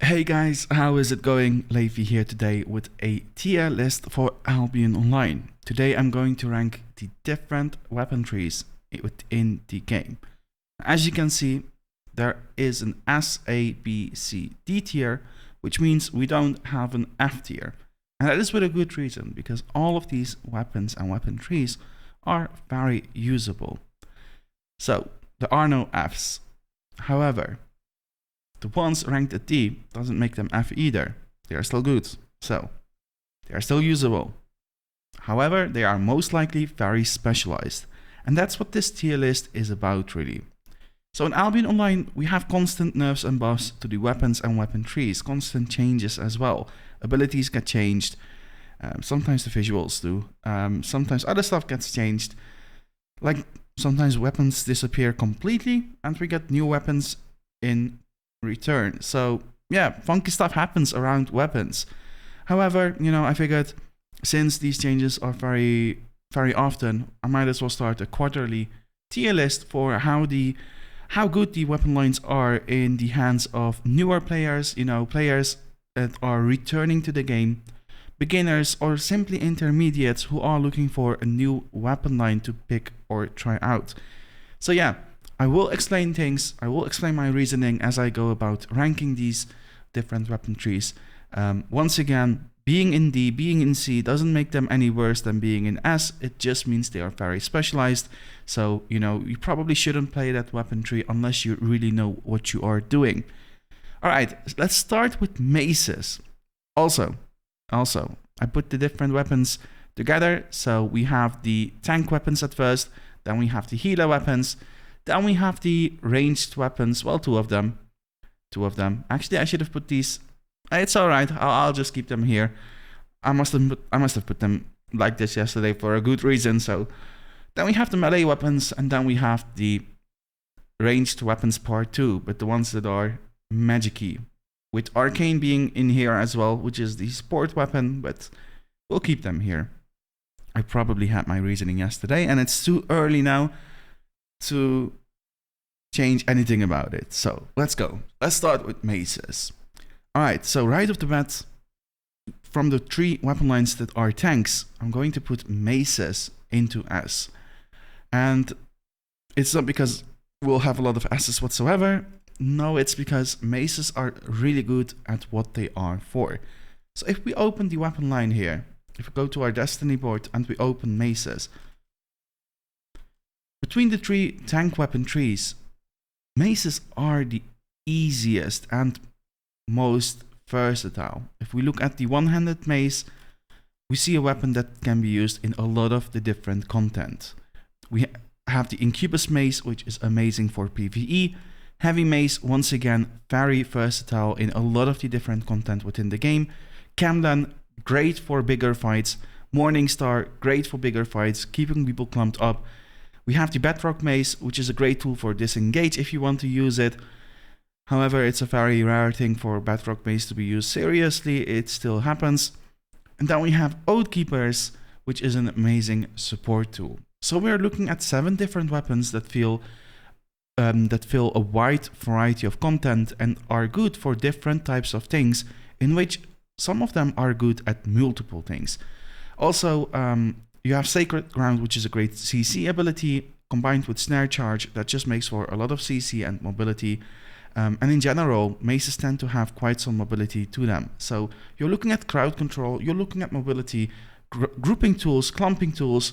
Hey guys, how is it going? Levi here today with a tier list for Albion Online. Today I'm going to rank the different weapon trees within the game. As you can see, there is an S, A, B, C, D tier, which means we don't have an F tier. And that is with a good reason, because all of these weapons and weapon trees are very usable. So, there are no Fs. However, the ones ranked at D doesn't make them F either. They are still good, so they are still usable. However, they are most likely very specialized, and that's what this tier list is about really. So in Albion Online, we have constant nerfs and buffs to the weapons and weapon trees, constant changes as well. Abilities get changed, sometimes the visuals do, sometimes other stuff gets changed. Like sometimes weapons disappear completely and we get new weapons in return. So yeah, funky stuff happens around weapons. However, I figured since these changes are very often, I might as well start a quarterly tier list for how good the weapon lines are in the hands of newer players, players that are returning to the game, beginners or simply intermediates who are looking for a new weapon line to pick or try out. So yeah, I will explain things, I will explain my reasoning as I go about ranking these different weapon trees. Once again, being in D, being in C doesn't make them any worse than being in S, it just means they are very specialized. So, you probably shouldn't play that weapon tree unless you really know what you are doing. Alright, let's start with maces. Also, I put the different weapons together. So we have the tank weapons at first, then we have the healer weapons, then we have the ranged weapons, well, two of them. Actually, I should have put these. It's alright, I'll just keep them here. I must have put them like this yesterday for a good reason. So then we have the melee weapons, and then we have the ranged weapons part 2, but the ones that are magic-y. With Arcane being in here as well, which is the sport weapon, but we'll keep them here. I probably had my reasoning yesterday, and it's too early now to change anything about it. So let's go. Let's start with maces. Alright, so right off the bat, from the 3 weapon lines that are tanks, I'm going to put maces into S. And it's not because we'll have a lot of S's whatsoever. No, it's because maces are really good at what they are for. So if we open the weapon line here, if we go to our destiny board and we open maces, between the 3 tank weapon trees, maces are the easiest and most versatile. If we look at the one-handed mace, we see a weapon that can be used in a lot of the different content. We have the Incubus mace, which is amazing for PvE. Heavy mace, once again, very versatile in a lot of the different content within the game. Camden, great for bigger fights. Morningstar, great for bigger fights, keeping people clumped up. We have the Bedrock mace, which is a great tool for disengage if you want to use it. However, it's a very rare thing for Bedrock mace to be used seriously. It still happens. And then we have Oathkeepers, which is an amazing support tool. So we're looking at 7 different weapons that fill a wide variety of content and are good for different types of things, in which some of them are good at multiple things. Also, you have Sacred Ground, which is a great CC ability, combined with Snare Charge that just makes for a lot of CC and mobility. And in general, maces tend to have quite some mobility to them. So you're looking at crowd control, you're looking at mobility, grouping tools, clumping tools,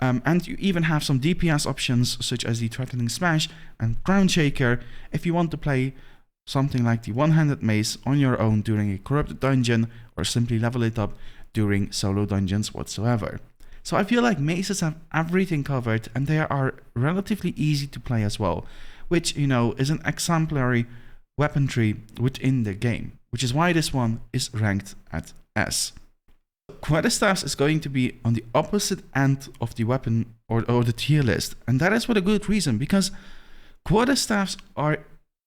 and you even have some DPS options such as the Threatening Smash and Ground Shaker if you want to play something like the one-handed mace on your own during a corrupted dungeon, or simply level it up during solo dungeons whatsoever. So I feel like maces have everything covered, and they are relatively easy to play as well, which, is an exemplary weapon tree within the game, which is why this one is ranked at S. Quarterstaff is going to be on the opposite end of the weapon or the tier list, and that is for a good reason, because Quarterstaffs are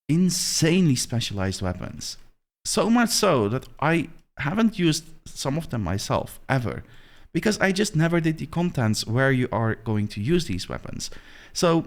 insanely specialized weapons. So much so that I haven't used some of them myself ever, because I just never did the contents where you are going to use these weapons. So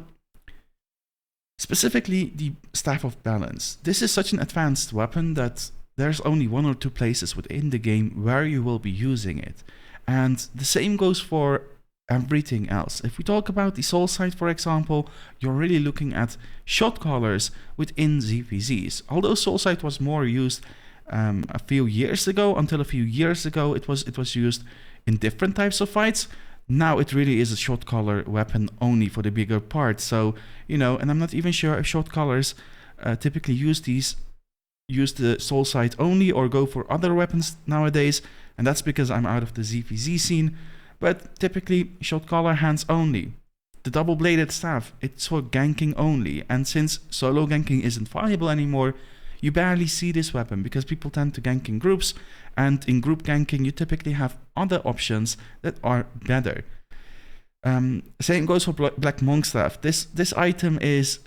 specifically the Staff of Balance. This is such an advanced weapon that there's only 1 or 2 places within the game where you will be using it. And the same goes for everything else. If we talk about the soul sight, for example, you're really looking at shot callers within ZVZs. Although soul sight was more used a few years ago, until a few years ago, it was used in different types of fights. Now it really is a shot caller weapon only for the bigger part. So, you know, and I'm not even sure if shot callers typically use the soul sight only or go for other weapons nowadays. And that's because I'm out of the ZVZ scene. But typically shot caller hands only. The double-bladed staff, it's for ganking only. And since solo ganking isn't viable anymore, you barely see this weapon because people tend to gank in groups, and in group ganking you typically have other options that are better. Same goes for Black Monk Staff. This item is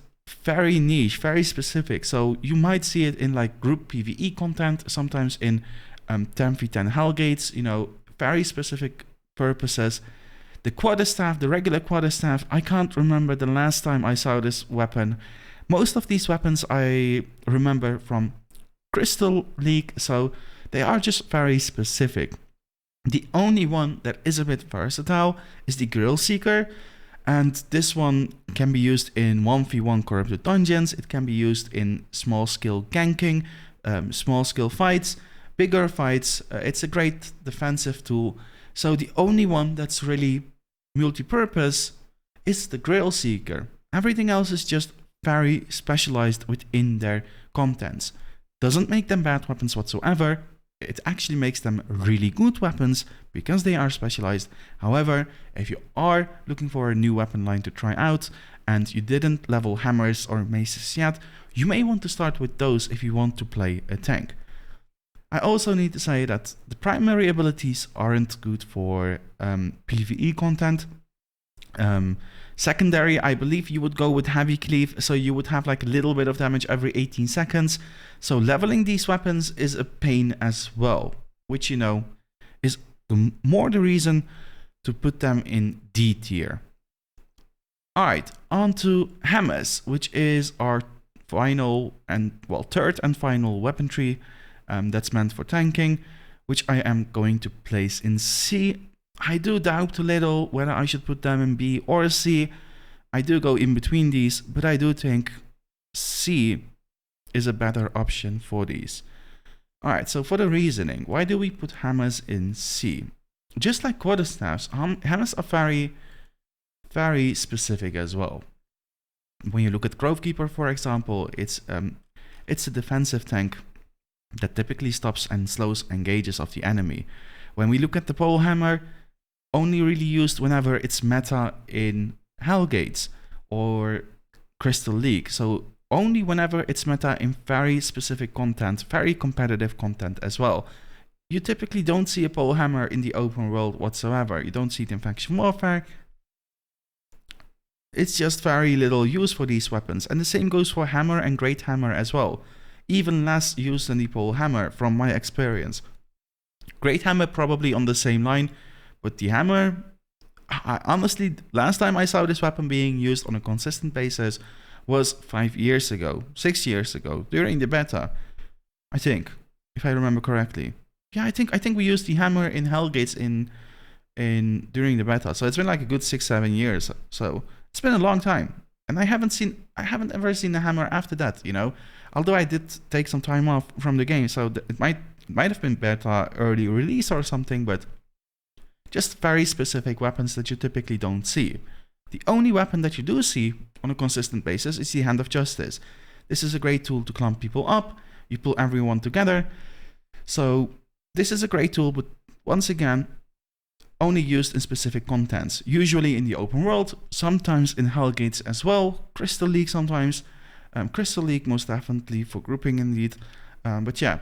very niche, very specific, so you might see it in like group PvE content, sometimes in 10v10 Hellgates, you know, very specific purposes. The Quarterstaff, the regular Quarterstaff, I can't remember the last time I saw this weapon. Most of these weapons I remember from Crystal League, so they are just very specific. The only one that is a bit versatile is the Grill Seeker, and this one can be used in 1v1 corrupted dungeons. It can be used in small scale ganking, small scale fights, bigger fights. It's a great defensive tool. So the only one that's really multi-purpose is the Grill Seeker. Everything else is just very specialized within their contents. Doesn't make them bad weapons whatsoever. It actually makes them really good weapons because they are specialized. However, if you are looking for a new weapon line to try out and you didn't level hammers or maces yet, you may want to start with those if you want to play a tank. I also need to say that the primary abilities aren't good for PvE content. Secondary, I believe you would go with heavy cleave, so you would have like a little bit of damage every 18 seconds. So leveling these weapons is a pain as well, which, you know, is more the reason to put them in D tier. Alright, on to hammers, which is our final and, well, third and final weaponry that's meant for tanking, which I am going to place in C. I do doubt a little whether I should put them in B or C. I do go in between these, but I do think C is a better option for these. Alright, so for the reasoning, why do we put hammers in C? Just like quarterstaffs, hammers are very, very specific as well. When you look at Grovekeeper, for example, it's a defensive tank that typically stops and slows engages of the enemy. When we look at the pole hammer, only really used whenever it's meta in Hellgates or Crystal League. So only whenever it's meta in very specific content, very competitive content as well. You typically don't see a pole hammer in the open world whatsoever. You don't see it in faction warfare. It's just very little use for these weapons. And the same goes for hammer and great hammer as well. Even less used than the pole hammer from my experience. Great hammer probably on the same line, but the hammer, honestly, last time I saw this weapon being used on a consistent basis was 5 years ago, 6 years ago, during the beta, I think, if I remember correctly. Yeah, I think we used the hammer in Hellgates during the beta, so it's been like a good 6-7 years. So it's been a long time, and I haven't ever seen the hammer after that, you know. Although I did take some time off from the game, so it might have been beta early release or something, but just very specific weapons that you typically don't see. The only weapon that you do see on a consistent basis is the Hand of Justice. This is a great tool to clump people up, you pull everyone together. So this is a great tool, but once again, only used in specific contents. Usually in the open world, sometimes in Hellgates as well, Crystal League sometimes. Crystal League most definitely for grouping indeed. But yeah,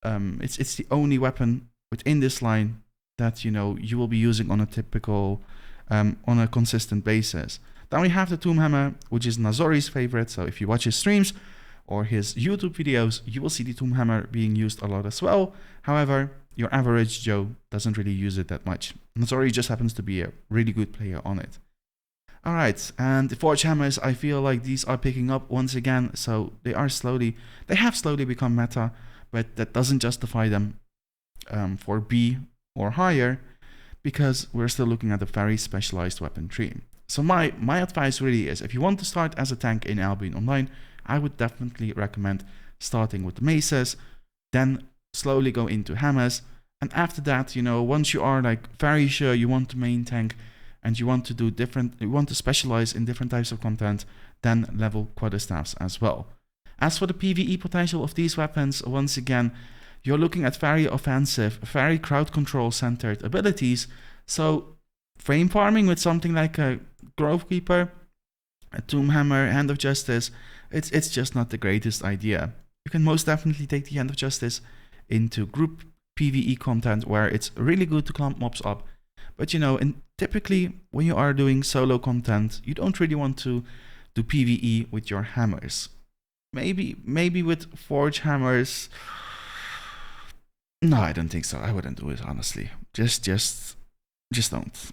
it's the only weapon within this line that, you know, you will be using on a typical, on a consistent basis. Then we have the Tomb Hammer, which is Nazori's favorite. So if you watch his streams or his YouTube videos, you will see the Tomb Hammer being used a lot as well. However, your average Joe doesn't really use it that much. Nazori just happens to be a really good player on it. Alright, and the Forge Hammers, I feel like these are picking up once again, so they have slowly become meta, but that doesn't justify them for B or higher, because we're still looking at a very specialized weapon tree. So my advice really is, if you want to start as a tank in Albion Online, I would definitely recommend starting with the maces, then slowly go into hammers, and after that, you know, once you are like very sure you want to main tank and you want to specialize in different types of content, then level quarterstaffs as well. As for the PvE potential of these weapons, once again, you're looking at very offensive, very crowd control centered abilities. So frame farming with something like a Grove Keeper, a Tomb Hammer, Hand of Justice, it's just not the greatest idea. You can most definitely take the Hand of Justice into group PvE content where it's really good to clump mobs up. But you know, and typically when you are doing solo content, you don't really want to do PvE with your hammers. Maybe with Forge hammers. No, I don't think so. I wouldn't do it, honestly. Just don't.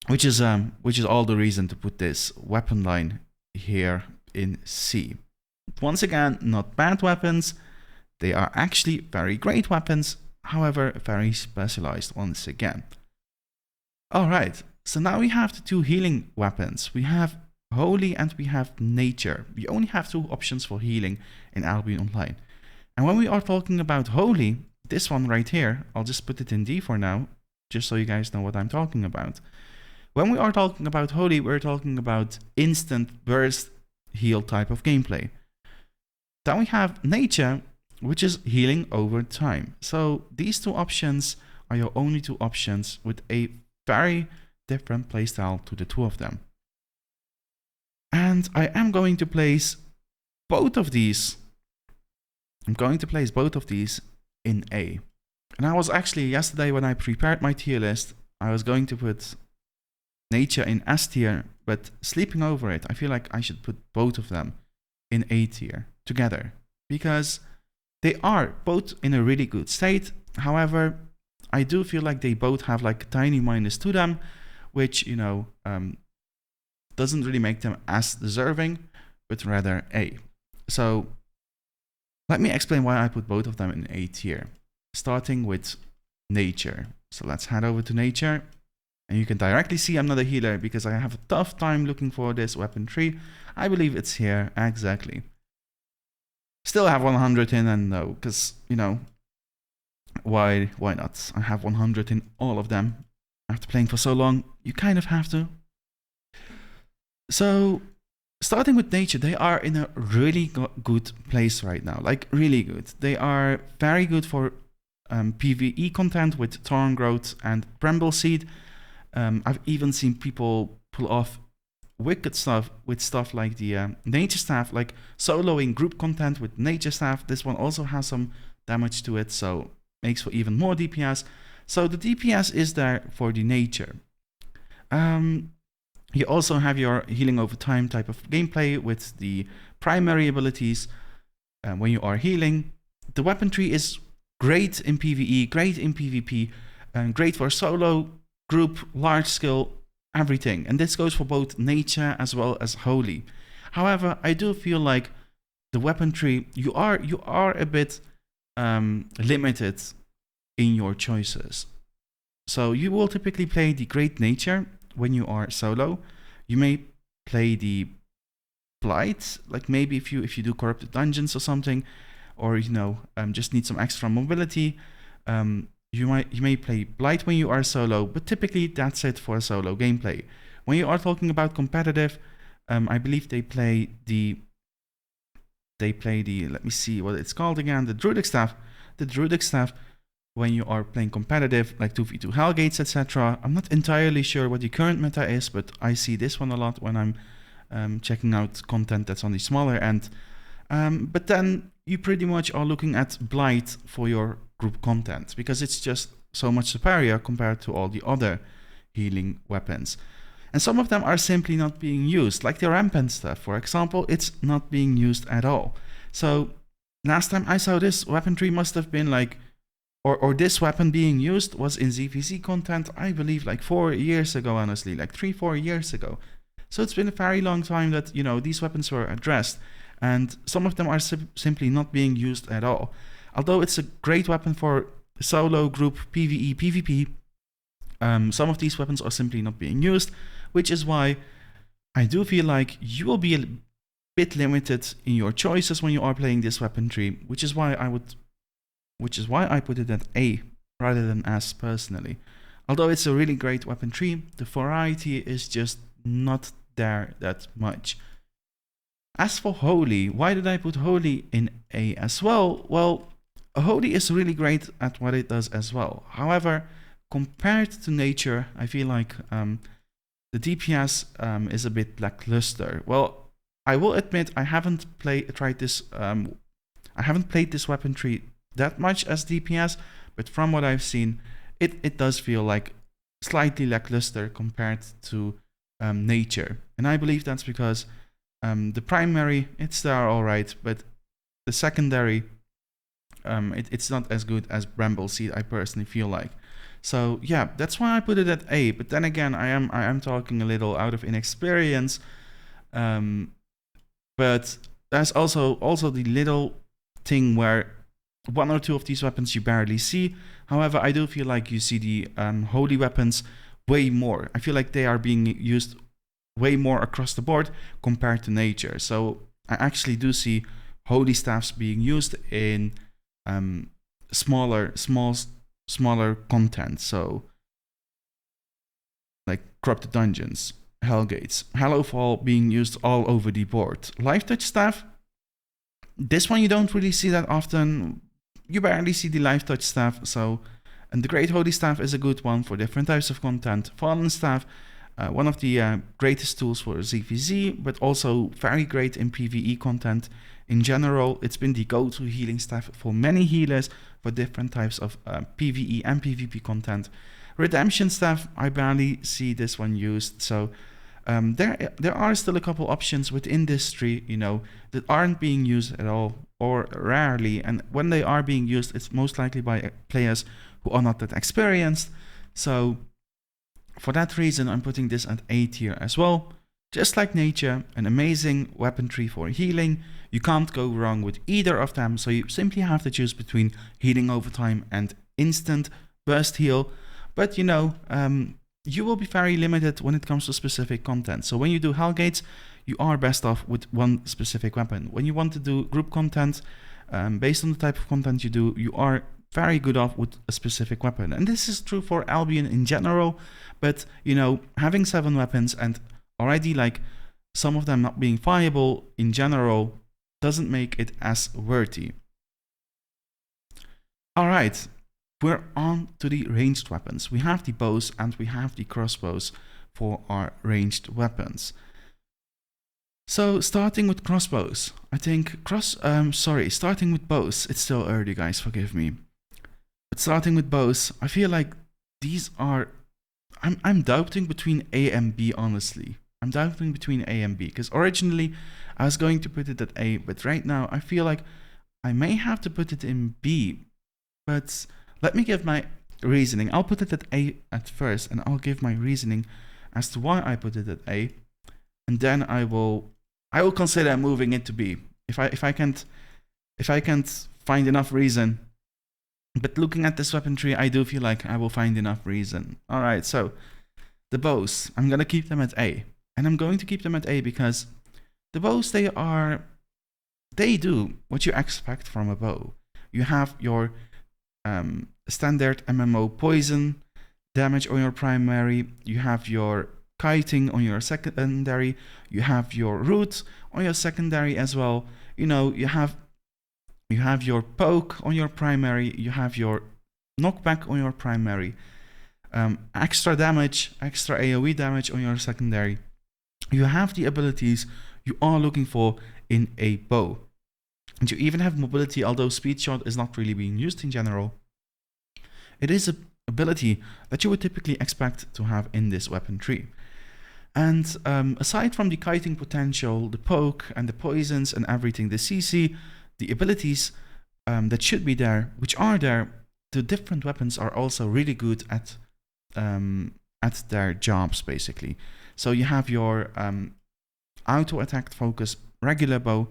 Which is all the reason to put this weapon line here in C. Once again, not bad weapons. They are actually very great weapons, however, very specialized once again. Alright, so now we have the two healing weapons. We have Holy and we have Nature. We only have two options for healing in Albion Online. And when we are talking about Holy, this one right here, I'll just put it in D for now, just so you guys know what I'm talking about. When we are talking about Holy, we're talking about instant burst heal type of gameplay. Then we have Nature, which is healing over time. So these two options are your only two options with a very different playstyle to the two of them. And I am going to place both of these. I'm going to place both of these in A. And I was actually, yesterday when I prepared my tier list, I was going to put Nature in S tier, but sleeping over it, I feel like I should put both of them in A tier together, because they are both in a really good state. However, I do feel like they both have like a tiny minus to them, which, you know, doesn't really make them as deserving, but rather A. So let me explain why I put both of them in A tier, starting with Nature. So let's head over to Nature, and you can directly see I'm not a healer because I have a tough time looking for this weapon tree. I believe it's here, exactly. Still have 100 in, and no, because, you know, why not? I have 100 in all of them. After playing for so long, you kind of have to. So, starting with Nature, they are in a really good place right now, like really good. They are very good for PvE content with Thorn Growth and Bramble Seed. I've even seen people pull off wicked stuff with stuff like the Nature Staff, like soloing group content with Nature Staff. This one also has some damage to it, so makes for even more DPS. So the DPS is there for the Nature. You also have your healing over time type of gameplay with the primary abilities when you are healing. The weapon tree is great in PvE, great in PvP, and great for solo, group, large skill, everything. And this goes for both Nature as well as Holy. However, I do feel like the weapon tree, you are a bit limited in your choices. So you will typically play the Great Nature when you are solo. You may play the Blight, like maybe if you do corrupted dungeons or something, or you know, just need some extra mobility. You may play Blight when you are solo, but typically that's it for solo gameplay. When you are talking about competitive, I believe they play the let me see what it's called again, the Druidic Staff. The Druidic Staff when you are playing competitive, like 2v2 Hellgates, etc. I'm not entirely sure what the current meta is, but I see this one a lot when I'm checking out content that's on the smaller end. But then you pretty much are looking at Blight for your group content, because it's just so much superior compared to all the other healing weapons. And some of them are simply not being used, like the Rampant stuff, for example. It's not being used at all. So last time I saw this weapon tree must have been like, or this weapon being used was in ZVZ content, I believe like 4 years ago, honestly, like 3-4 years ago. So it's been a very long time that, you know, these weapons were addressed, and some of them are simply not being used at all. Although it's a great weapon for solo, group, PvE, PvP, some of these weapons are simply not being used, which is why I do feel like you will be a bit limited in your choices when you are playing this weapon tree, which is why I put it at A rather than S personally. Although it's a really great weapon tree, the variety is just not there that much. As for Holy, why did I put Holy in A as well? Well, Holy is really great at what it does as well. However, compared to Nature, I feel like the DPS is a bit lackluster. Well, I will admit I haven't played this weapon tree that much as DPS, but from what I've seen, it does feel like slightly lackluster compared to Nature. And I believe that's because the primary, it's there alright, but the secondary, it's not as good as Bramble Seed, I personally feel like. So yeah, that's why I put it at A. But then again, I am talking a little out of inexperience. But there's also the little thing where one or two of these weapons you barely see. However, I do feel like you see the holy weapons way more. I feel like they are being used way more across the board compared to Nature. So I actually do see holy staffs being used in smaller content. So like corrupted dungeons, Hellgates, Hallowfall being used all over the board. Life Touch Staff, this one you don't really see that often. You barely see the Life Touch Staff. So, and the Great Holy Staff is a good one for different types of content. Fallen Staff, one of the greatest tools for ZVZ, but also very great in PvE content. In general, it's been the go-to healing staff for many healers for different types of PvE and PvP content. Redemption Staff, I barely see this one used. So there are still a couple options within this tree, you know, that aren't being used at all or rarely. And when they are being used, it's most likely by players who are not that experienced. So for that reason, I'm putting this at A tier as well. Just like Nature, an amazing weapon tree for healing. You can't go wrong with either of them, so you simply have to choose between healing over time and instant burst heal. But you know, you will be very limited when it comes to specific content. So when you do Hellgates, you are best off with one specific weapon. When you want to do group content, based on the type of content you do, you are very good off with a specific weapon. And this is true for Albion in general, but you know, having 7 weapons and already like some of them not being viable in general doesn't make it as worthy. Alright, we're on to the ranged weapons. We have the bows and we have the crossbows for our ranged weapons. So starting with crossbows, I think starting with bows, it's still early guys, forgive me. But starting with bows, I feel like these are, I'm doubting between A and B honestly. I'm doubting between A and B, because originally I was going to put it at A, but right now I feel like I may have to put it in B. But let me give my reasoning. I'll put it at A at first, and I'll give my reasoning as to why I put it at A, and then I will consider moving it to B if I can't find enough reason. But looking at this weapon tree, I do feel like I will find enough reason. All right, so the bows, I'm gonna keep them at A. And I'm going to keep them at A because the bows, they do what you expect from a bow. You have your standard MMO poison damage on your primary, you have your kiting on your secondary, you have your root on your secondary as well. You know, you have your poke on your primary, you have your knockback on your primary, extra damage, extra AoE damage on your secondary. You have the abilities you are looking for in a bow. And you even have mobility, although speed shot is not really being used in general. It is an ability that you would typically expect to have in this weapon tree. And aside from the kiting potential, the poke and the poisons and everything, the CC, the abilities that should be there, which are there, the different weapons are also really good at their jobs basically. So you have your auto attack focus regular bow,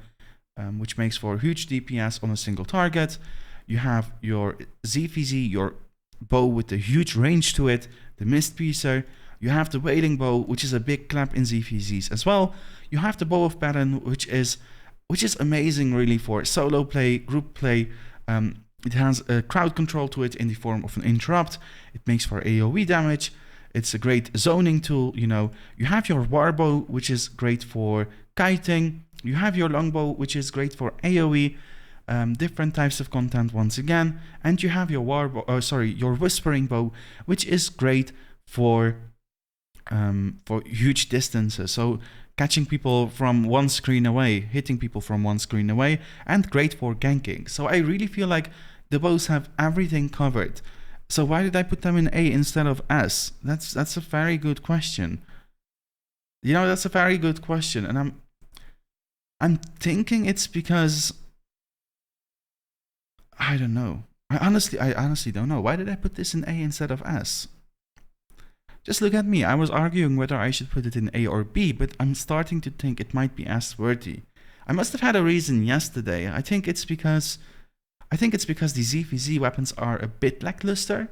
which makes for huge DPS on a single target. You have your ZVZ, your bow with a huge range to it, the Mist Piercer. You have the Wailing Bow, which is a big clap in ZVZs as well. You have the Bow of Baton, which is amazing really for solo play, group play. It has a crowd control to it in the form of an interrupt. It makes for AoE damage. It's a great zoning tool, you know. You have your Warbow, which is great for kiting. You have your Longbow, which is great for AoE, different types of content once again. And you have your your Whispering Bow, which is great for huge distances. So catching people from one screen away, hitting people from one screen away, and great for ganking. So I really feel like the bows have everything covered. So why did I put them in A instead of S? That's a very good question. You know, that's a very good question, and I'm thinking it's because I don't know. I honestly don't know. Why did I put this in A instead of S? Just look at me. I was arguing whether I should put it in A or B, but I'm starting to think it might be S-worthy. I must have had a reason yesterday. I think it's because the ZVZ weapons are a bit lackluster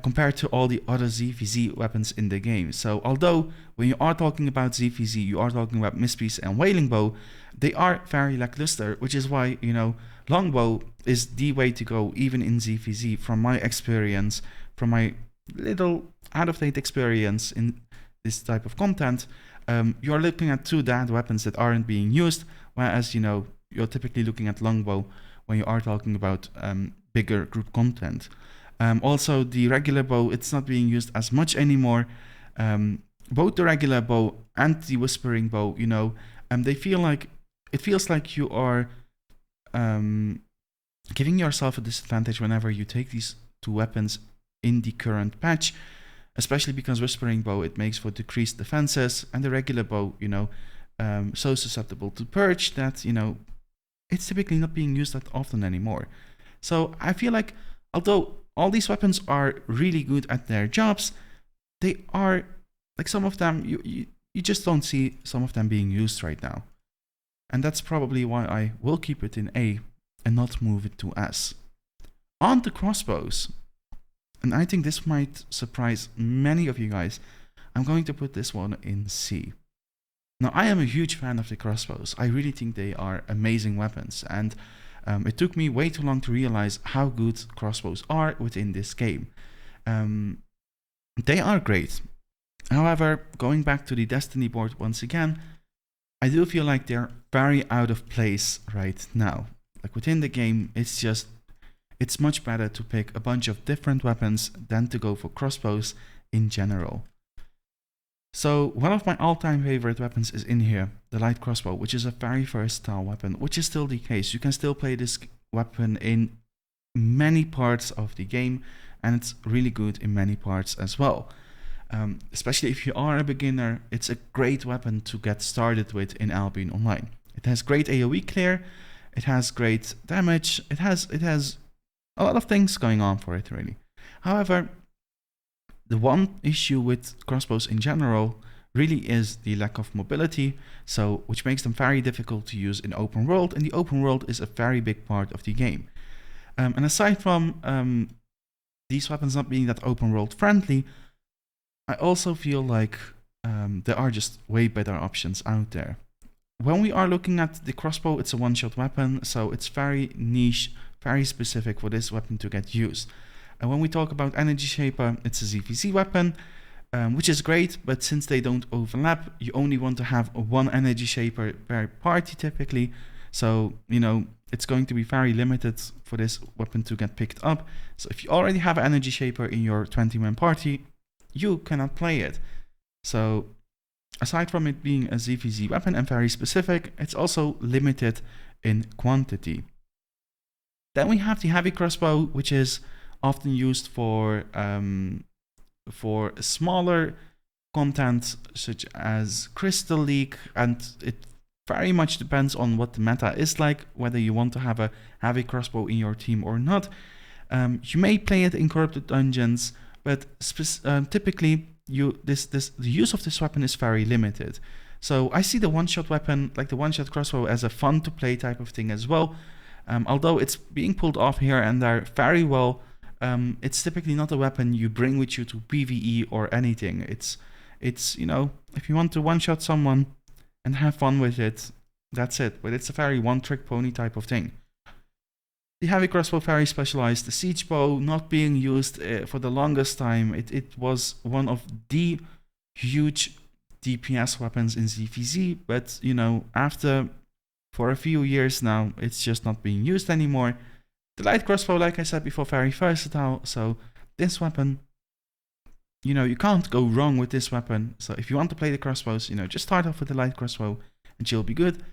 compared to all the other ZVZ weapons in the game. So although when you are talking about ZVZ, you are talking about Mist Piercer and Wailing Bow, they are very lackluster, which is why, you know, Longbow is the way to go even in ZVZ from my experience, from my little out-of-date experience in this type of content. You're looking at two dead weapons that aren't being used, whereas, you know, you're typically looking at Longbow when you are talking about bigger group content. Also, the regular bow, it's not being used as much anymore. Both the regular bow and the Whispering Bow, you know, it feels like you are giving yourself a disadvantage whenever you take these two weapons in the current patch, especially because Whispering Bow, it makes for decreased defenses, and the regular bow, you know, so susceptible to purge that, you know, it's typically not being used that often anymore. So I feel like although all these weapons are really good at their jobs, they are, like, some of them, you just don't see some of them being used right now. And that's probably why I will keep it in A and not move it to S. On to crossbows. And I think this might surprise many of you guys. I'm going to put this one in C. Now, I am a huge fan of the crossbows. I really think they are amazing weapons. And it took me way too long to realize how good crossbows are within this game. They are great. However, going back to the Destiny board once again, I do feel like they're very out of place right now. Like, within the game, it's much better to pick a bunch of different weapons than to go for crossbows in general. So one of my all-time favorite weapons is in here, the light crossbow, which is a very versatile weapon, which is still the case. You can still play this weapon in many parts of the game, and it's really good in many parts as well. Especially if you are a beginner, it's a great weapon to get started with in Albion Online. It has great AoE clear, it has great damage, it has a lot of things going on for it, really. However, the one issue with crossbows in general really is the lack of mobility, which makes them very difficult to use in open world, and the open world is a very big part of the game. And aside from these weapons not being that open world friendly, I also feel like there are just way better options out there. When we are looking at the crossbow, it's a one-shot weapon, so it's very niche, very specific for this weapon to get used. And when we talk about Energy Shaper, it's a ZVZ weapon, which is great, but since they don't overlap, you only want to have one Energy Shaper per party typically. So, you know, it's going to be very limited for this weapon to get picked up. So if you already have an Energy Shaper in your 20-man party, you cannot play it. So aside from it being a ZVZ weapon and very specific, it's also limited in quantity. Then we have the heavy crossbow, which is often used for smaller content such as Crystal League, and it very much depends on what the meta is like, whether you want to have a heavy crossbow in your team or not. You may play it in corrupted dungeons, but typically the use of this weapon is very limited. So I see the one-shot weapon, like the one-shot crossbow, as a fun to play type of thing as well. Although it's being pulled off here and there very well, it's typically not a weapon you bring with you to PvE or anything. It's you know, if you want to one-shot someone and have fun with it, that's it. But it's a very one-trick pony type of thing. The heavy crossbow very specialized. The siege bow not being used for the longest time. It was one of the huge DPS weapons in ZVZ, but you know, for a few years now, it's just not being used anymore. The light crossbow, like I said before, very versatile. So this weapon, you know, you can't go wrong with this weapon. So if you want to play the crossbows, you know, just start off with the light crossbow and you'll be good.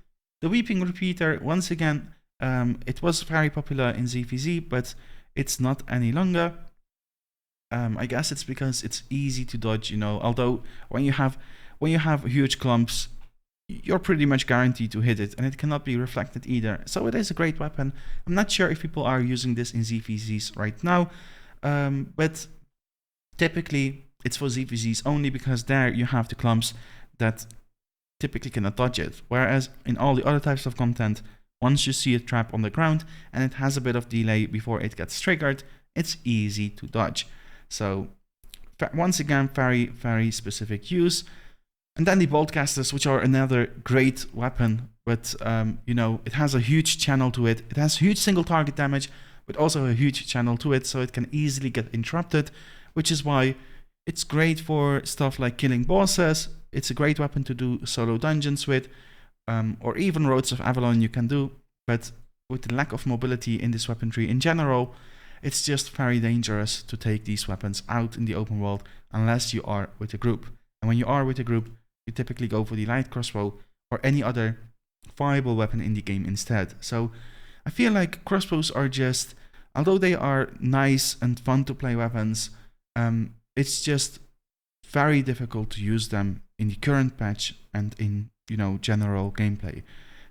The weeping repeater, once again, it was very popular in ZVZ, but it's not any longer. I guess it's because it's easy to dodge, you know, although when you have huge clumps, you're pretty much guaranteed to hit it, and it cannot be reflected either. So it is a great weapon. I'm not sure if people are using this in ZVZs right now, but typically it's for ZVZs only because there you have the clumps that typically cannot dodge it. Whereas in all the other types of content, once you see a trap on the ground and it has a bit of delay before it gets triggered, it's easy to dodge. So once again, very, very specific use. And then the bolt casters, which are another great weapon, but you know, it has a huge channel to it. It has huge single target damage, but also a huge channel to it, so it can easily get interrupted, which is why it's great for stuff like killing bosses. It's a great weapon to do solo dungeons with, or even Roads of Avalon you can do, but with the lack of mobility in this weaponry in general, it's just very dangerous to take these weapons out in the open world unless you are with a group. And when you are with a group, you typically go for the light crossbow or any other viable weapon in the game instead. So I feel like crossbows are just, although they are nice and fun to play weapons, it's just very difficult to use them in the current patch and in, you know, general gameplay.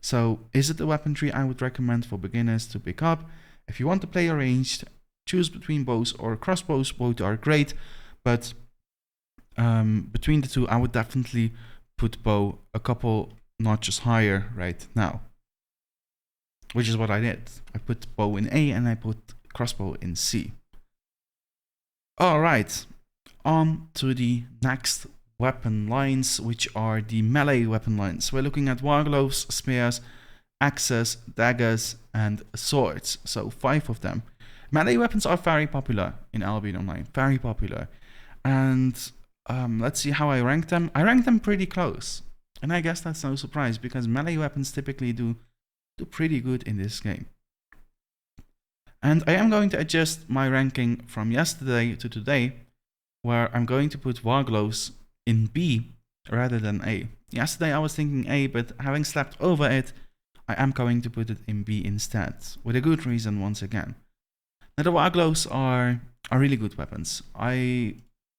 So is it a weaponry I would recommend for beginners to pick up? If you want to play ranged, choose between bows or crossbows. Both are great, but between the two, I would definitely put bow a couple notches higher right now, which is what I did. I put bow in A and I put crossbow in C. All right, on to the next weapon lines, which are the melee weapon lines. We're looking at wargloves, spears, axes, daggers, and swords. So 5 of them. Melee weapons are very popular in Albion Online, very popular. And let's see how I rank them. I rank them pretty close. And I guess that's no surprise because melee weapons typically do pretty good in this game. And I am going to adjust my ranking from yesterday to today, where I'm going to put wargloves in B rather than A. Yesterday I was thinking A, but having slept over it, I am going to put it in B instead, with a good reason once again. Now the wargloves are really good weapons.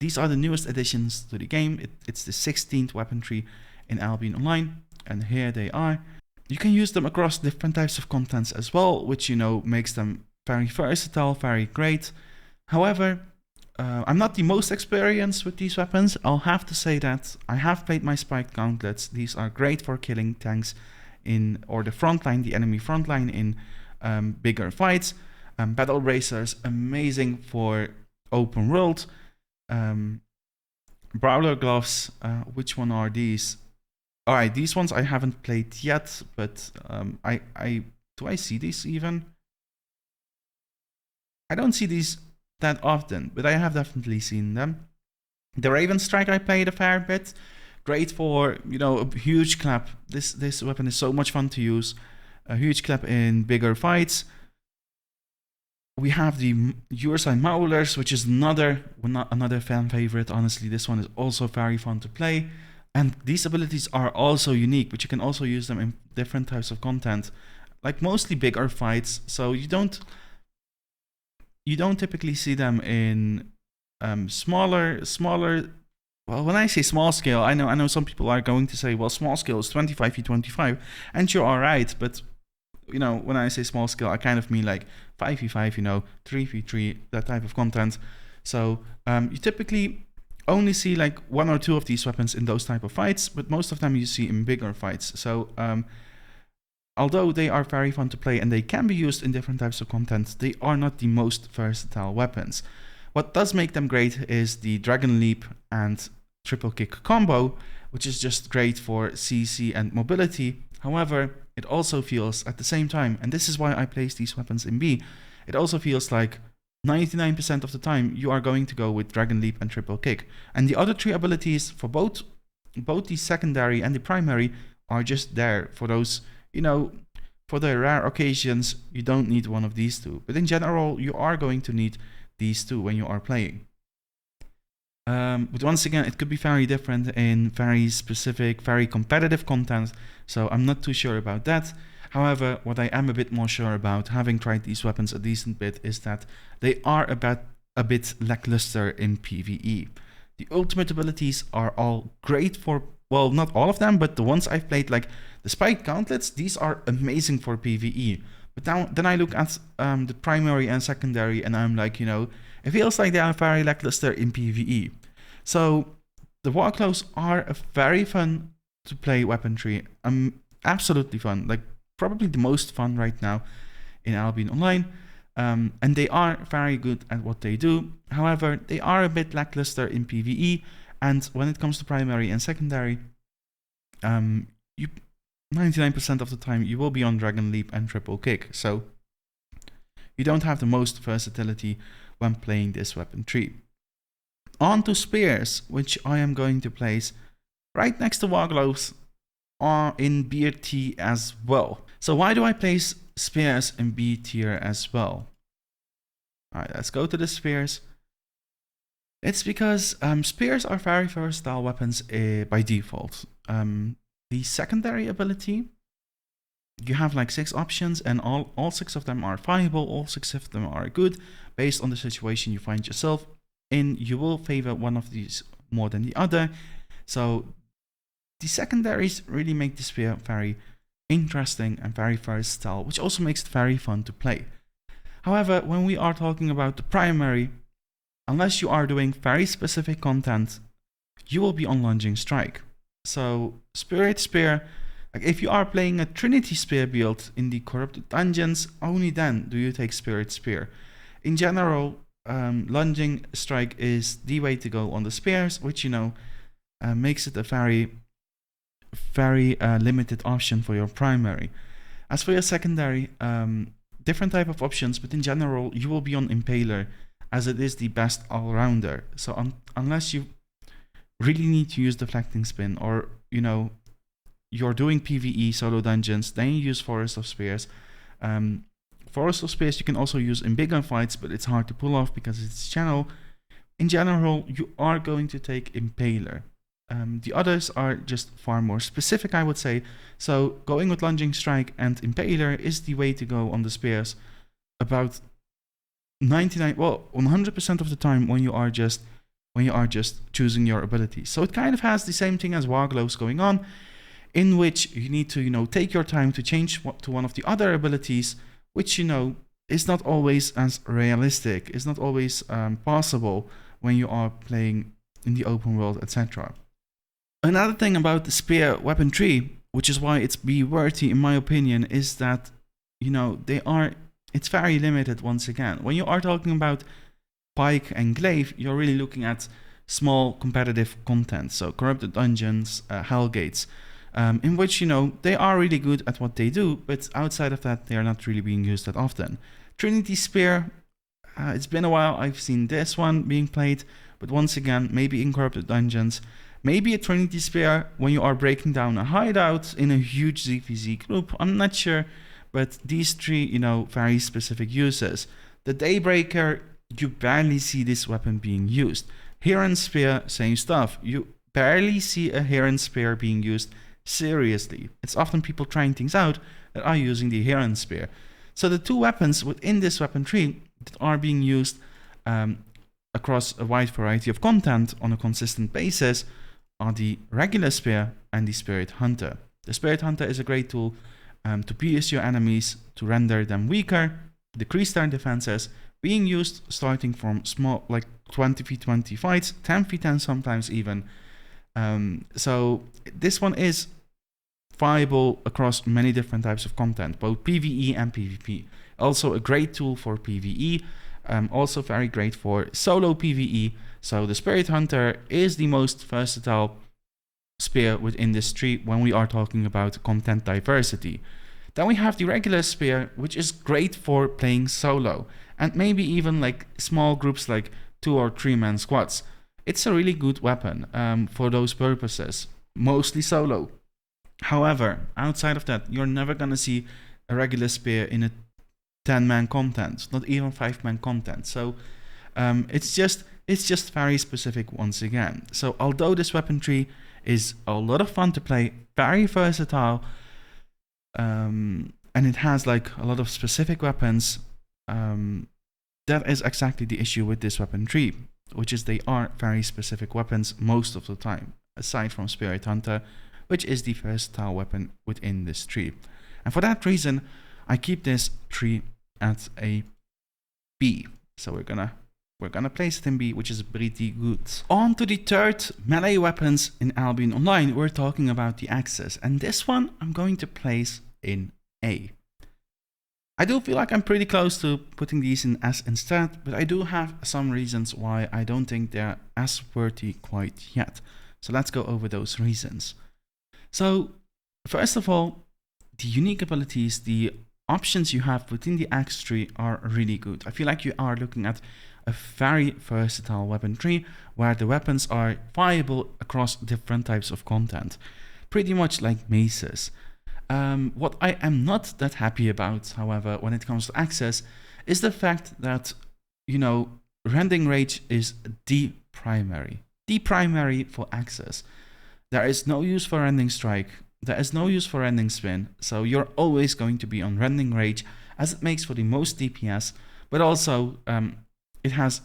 These are the newest additions to the game. It's the 16th weaponry in Albion Online, and here they are. You can use them across different types of contents as well, which, you know, makes them very versatile, very great. However, I'm not the most experienced with these weapons. I'll have to say that I have played my spiked gauntlets. These are great for killing tanks or the frontline, the enemy frontline in bigger fights. Battle racers, amazing for open world. Brawler gloves, which one are these? Alright, these ones I haven't played yet, but do I see these even? I don't see these that often, but I have definitely seen them. The Raven Strike I played a fair bit. Great for, you know, a huge clap. This weapon is so much fun to use. A huge clap in bigger fights. We have the Ursine Maulers, which is another fan favorite. Honestly, this one is also very fun to play. And these abilities are also unique, but you can also use them in different types of content, like mostly bigger fights. So you don't typically see them in smaller. Well, when I say small scale, I know some people are going to say, well, small scale is 25v25, and you're all right, but you know, when I say small scale, I kind of mean like 5v5, you know, 3v3, that type of content. So you typically only see like 1 or 2 of these weapons in those type of fights, but most of them you see in bigger fights. So although they are very fun to play and they can be used in different types of content, they are not the most versatile weapons. What does make them great is the Dragon Leap and Triple Kick combo, which is just great for CC and mobility. However, it also feels at the same time, and this is why I place these weapons in B, it also feels like 99% of the time you are going to go with Dragon Leap and Triple Kick. And the other three abilities for both the secondary and the primary are just there for those, you know, for the rare occasions you don't need one of these two. But in general, you are going to need these two when you are playing. But once again, it could be very different in very specific, very competitive content, so I'm not too sure about that. However, what I am a bit more sure about, having tried these weapons a decent bit, is that they are a bit lackluster in PvE. The ultimate abilities are all great for, well, not all of them, but the ones I've played, like the Spike Gauntlets, these are amazing for PvE. But now, then I look at the primary and secondary, and I'm like, you know, it feels like they are very lackluster in PvE. So the Warclaws are a very fun to play weaponry. Absolutely fun, like probably the most fun right now in Albion Online. And they are very good at what they do. However, they are a bit lackluster in PvE. And when it comes to primary and secondary, 99% of the time you will be on Dragon Leap and Triple Kick. So you don't have the most versatility when playing this weapon tree. On to Spears, which I am going to place right next to Warclaws in B tier as well. So why do I place Spears in B tier as well? Alright, let's go to the Spears. It's because Spears are very versatile weapons by default. The secondary ability, you have like 6 options, and all 6 of them are viable, all 6 of them are good. Based on the situation you find yourself in, you will favor one of these more than the other. So the secondaries really make the spear very interesting and very versatile, which also makes it very fun to play. However, when we are talking about the primary, unless you are doing very specific content, you will be on Lunging Strike. So Spirit Spear, like if you are playing a Trinity Spear build in the Corrupted Dungeons, only then do you take Spirit Spear. In general, Lunging Strike is the way to go on the spears, which, you know, makes it a very limited option for your primary. As for your secondary, different type of options, but in general, you will be on Impaler, as it is the best all-rounder. So unless you really need to use Deflecting Spin, or, you know, you're doing PvE solo dungeons, then you use Forest of Spears. Forest of Spears you can also use in bigger fights, but it's hard to pull off because it's channel. In general, you are going to take Impaler. The others are just far more specific, I would say. So going with Lunging Strike and Impaler is the way to go on the spears about 100% of the time when you are just choosing your abilities. So it kind of has the same thing as Warclaws going on, in which you need to, you know, take your time to change to one of the other abilities, which, you know, is not always as realistic, is not always possible when you are playing in the open world, etc. Another thing about the spear weapon tree, which is why it's B-worthy in my opinion, is that, you know, it's very limited once again. When you are talking about Pike and Glaive, you're really looking at small competitive content, so Corrupted Dungeons, Hellgates, in which, you know, they are really good at what they do, but outside of that, they are not really being used that often. Trinity Spear, it's been a while I've seen this one being played, but once again, maybe in Corrupted Dungeons, maybe a Trinity Spear when you are breaking down a hideout in a huge ZVZ group, I'm not sure, but these three, you know, very specific uses. The Daybreaker, you barely see this weapon being used. Heron Spear, same stuff. You barely see a Heron Spear being used seriously. It's often people trying things out that are using the Heron Spear. So the two weapons within this weapon tree that are being used across a wide variety of content on a consistent basis are the regular spear and the Spirit Hunter. The Spirit Hunter is a great tool to pierce your enemies, to render them weaker, decrease their defenses, being used starting from small, like 20v20 fights, 10v10 sometimes even. So this one is viable across many different types of content, both PvE and PvP. Also a great tool for PvE, also very great for solo PvE. So the Spirit Hunter is the most versatile spear within this tree when we are talking about content diversity. Then we have the regular spear, which is great for playing solo, and maybe even like small groups like 2 or 3 man squads. It's a really good weapon for those purposes, mostly solo. However, outside of that, you're never gonna see a regular spear in a 10-man content, not even 5-man content. So it's just very specific once again. So although this weapon tree is a lot of fun to play, very versatile, and it has like a lot of specific weapons, that is exactly the issue with this weapon tree, which is they are very specific weapons most of the time, aside from Spirit Hunter, which is the versatile weapon within this tree. And for that reason, I keep this tree at a B. So we're gonna place it in B, which is pretty good. On to the third melee weapons in Albion Online. We're talking about the axes, and this one I'm going to place in A. I do feel like I'm pretty close to putting these in S instead, but I do have some reasons why I don't think they're as worthy quite yet. So let's go over those reasons. So first of all, the unique abilities, the options you have within the axe tree are really good. I feel like you are looking at a very versatile weapon tree where the weapons are viable across different types of content, pretty much like maces. What I am not that happy about, however, when it comes to access, is the fact that, you know, rending rage is the primary for access. There is no use for rending strike, there is no use for rending spin, so you're always going to be on rending rage, as it makes for the most DPS, but also it has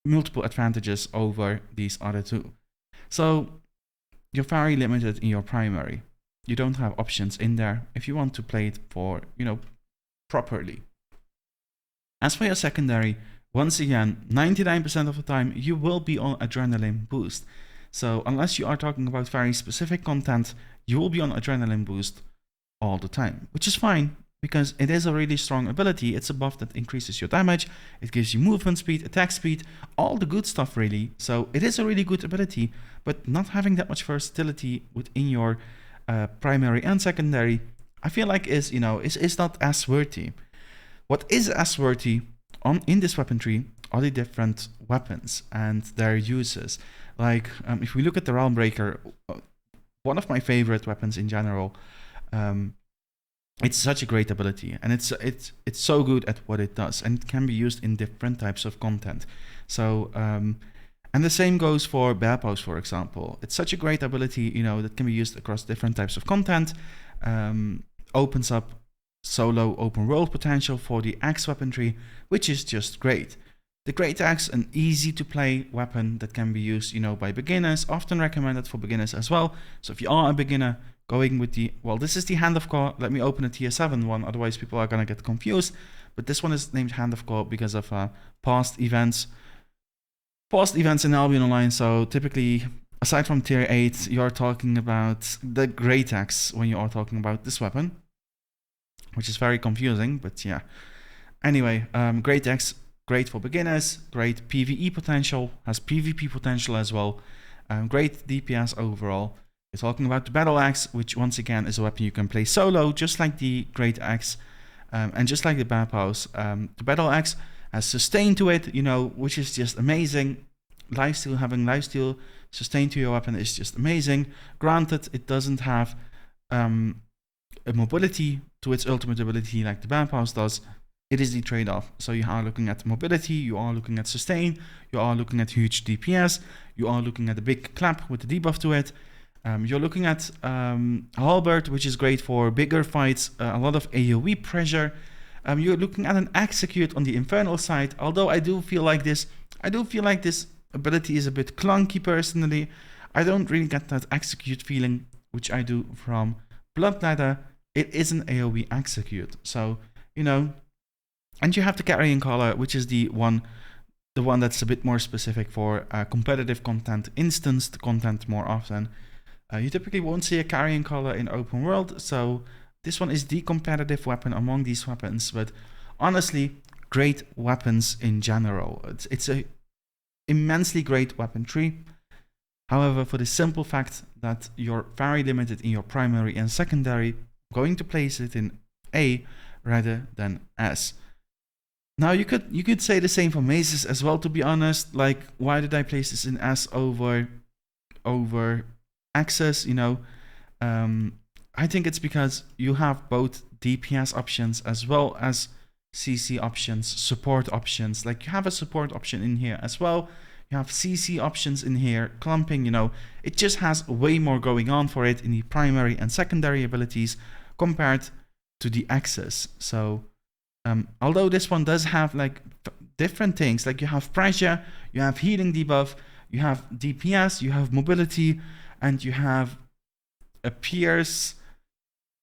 multiple advantages over these other two. So you're very limited in your primary. You don't have options in there if you want to play it for, you know, properly. As for your secondary, once again, 99% of the time you will be on adrenaline boost. So unless you are talking about very specific content, you will be on adrenaline boost all the time, which is fine because it is a really strong ability. It's a buff that increases your damage, it gives you movement speed, attack speed, all the good stuff really. So it is a really good ability, but not having that much versatility within your primary and secondary, I feel like is not as worthy. What is as worthy in this weapon tree are the different weapons and their uses. Like if we look at the Realm Breaker, one of my favorite weapons in general, it's such a great ability, and it's so good at what it does, and it can be used in different types of content. So and the same goes for Bear Paws, for example. It's such a great ability, you know, that can be used across different types of content. Opens up solo open world potential for the axe weaponry, which is just great. The Great Axe, an easy to play weapon that can be used, you know, by beginners, often recommended for beginners as well. So if you are a beginner, going with the, well, this is the Hand of Claw. Let me open a tier 7 one, otherwise people are gonna get confused. But this one is named Hand of Claw because of past events in Albion Online. So typically, aside from tier 8, you're talking about the Great Axe when you are talking about this weapon, which is very confusing, but yeah. Anyway, Great Axe, great for beginners, great PvE potential, has PvP potential as well, great DPS overall. We're talking about the Battle Axe, which once again is a weapon you can play solo, just like the Great Axe, and just like the Bear Paws. The Battle Axe has sustain to it, you know, which is just amazing. Lifesteal, having lifesteal sustain to your weapon is just amazing. Granted, it doesn't have a mobility to its ultimate ability like the Bear Paws does. It is the trade-off. So you are looking at mobility, you are looking at sustain, you are looking at huge DPS, you are looking at a big clap with the debuff to it. You're looking at Halberd, which is great for bigger fights, a lot of AoE pressure. You're looking at an Execute on the Infernal side, although I do feel like this ability is a bit clunky personally. I don't really get that Execute feeling, which I do from Bloodladder. It is an AoE Execute, so, you know. And you have the Carrying Collar, which is the one that's a bit more specific for competitive content, instanced content more often. You typically won't see a carrying color in open world, so this one is the competitive weapon among these weapons, but honestly, great weapons in general. It's a immensely great weapon tree. However, for the simple fact that you're very limited in your primary and secondary, I'm going to place it in A rather than S. Now you could say the same for maces as well, to be honest. Like, why did I place this in S over Axis? I think it's because you have both DPS options as well as CC options, support options. Like, you have a support option in here as well. You have CC options in here, clumping, it just has way more going on for it in the primary and secondary abilities compared to the Axis. So although this one does have like different things, like you have pressure, you have healing debuff, you have DPS, you have mobility, and you have a pierce.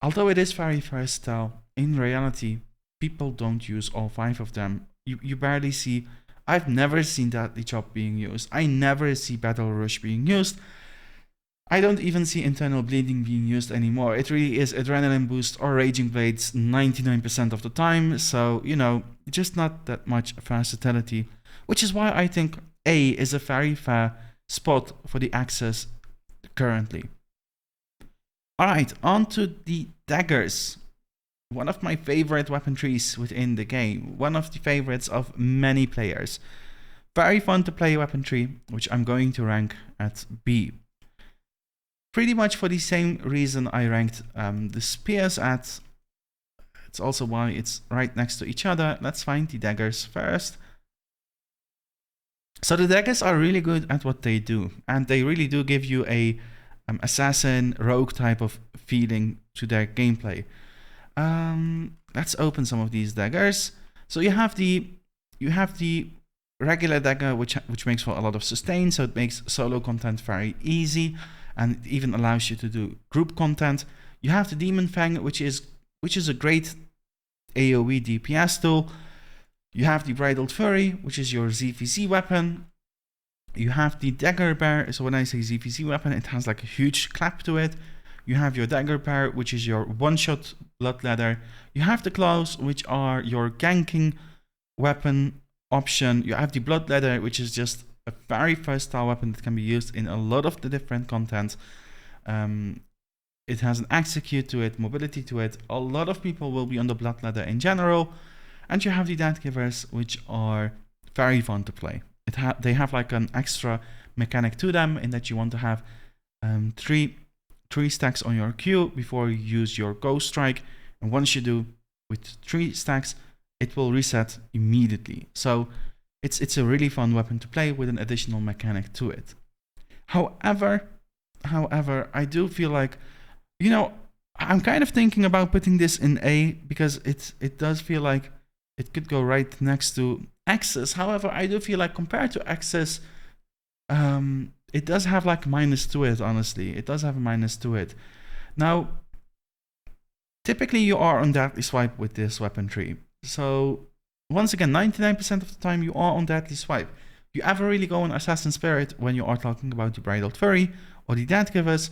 Although it is very versatile, in reality, people don't use all 5 of them. You barely see. I've never seen Deadly Chop being used. I never see Battle Rush being used. I don't even see Internal Bleeding being used anymore. It really is Adrenaline Boost or Raging Blades 99% of the time. So, just not that much versatility. Which is why I think A is a very fair spot for the Axis currently. Alright, on to the daggers. One of my favorite weapon trees within the game. One of the favorites of many players. Very fun to play weapon tree, which I'm going to rank at B. Pretty much for the same reason I ranked the spears at. It's also why it's right next to each other. Let's find the daggers first. So the daggers are really good at what they do. And they really do give you a assassin, rogue type of feeling to their gameplay. Let's open some of these daggers. So you have the regular dagger, which makes for a lot of sustain, so it makes solo content very easy, and it even allows you to do group content. You have the Demon Fang, which is a great AoE DPS tool. You have the Bridled Fury, which is your ZVZ weapon. You have the Dagger Bear. So when I say ZVZ weapon, it has like a huge clap to it. You have your Dagger Bear, which is your one-shot Bloodleather. You have the Claws, which are your ganking weapon option. You have the Bloodleather, which is just a very versatile weapon that can be used in a lot of the different content. It has an execute to it, mobility to it. A lot of people will be on the Bloodleather in general. And you have the Death Givers, which are very fun to play. They have like an extra mechanic to them in that you want to have three stacks on your Q before you use your Ghost Strike, and once you do with 3 stacks, it will reset immediately. So it's a really fun weapon to play with an additional mechanic to it. However, I do feel like, I'm kind of thinking about putting this in A because it does feel like it could go right next to Axis. However, I do feel like compared to Axis, it does have like a minus to it, honestly. It does have a minus to it. Now, typically you are on Deadly Swipe with this weapon tree. So, once again, 99% of the time you are on Deadly Swipe. You ever really go on Assassin Spirit when you are talking about the Bridled Fury or the Death Givers.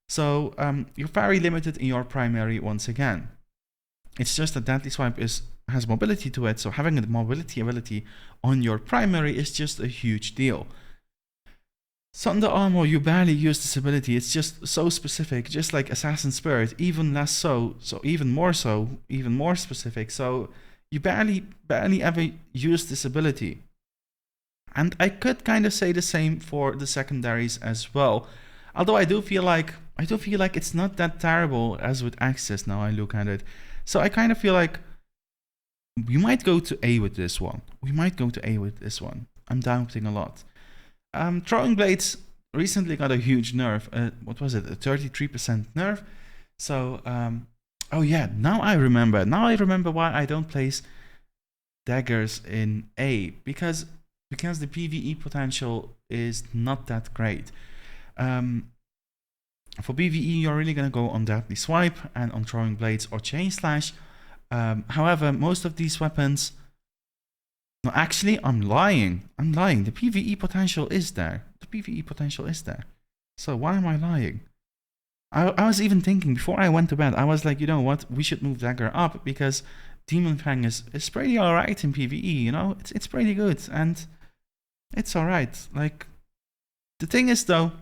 So, you're very limited in your primary once again. It's just that Deadly Swipe has mobility to it, so having a mobility ability on your primary is just a huge deal. Thunder Armor, you barely use this ability. It's just so specific, just like Assassin Spirit, even less so, even more specific. So you barely ever use this ability. And I could kind of say the same for the secondaries as well. Although I do feel like it's not that terrible as with Axis now I look at it. So I kind of feel like we might go to A with this one. I'm doubting a lot. Throwing Blades recently got a huge nerf. What was it? A 33% nerf. So, oh yeah, now I remember why I don't place daggers in A. Because the PvE potential is not that great. For PvE, you're really going to go on Deadly Swipe and on Throwing Blades or Chain Slash. However, most of these weapons... No, actually, I'm lying. The PvE potential is there. So why am I lying? I was even thinking before I went to bed, I was like, you know what, we should move Dagger up because Demon Fang is pretty alright in PvE, you know? It's pretty good, and it's alright. Like, the thing is though,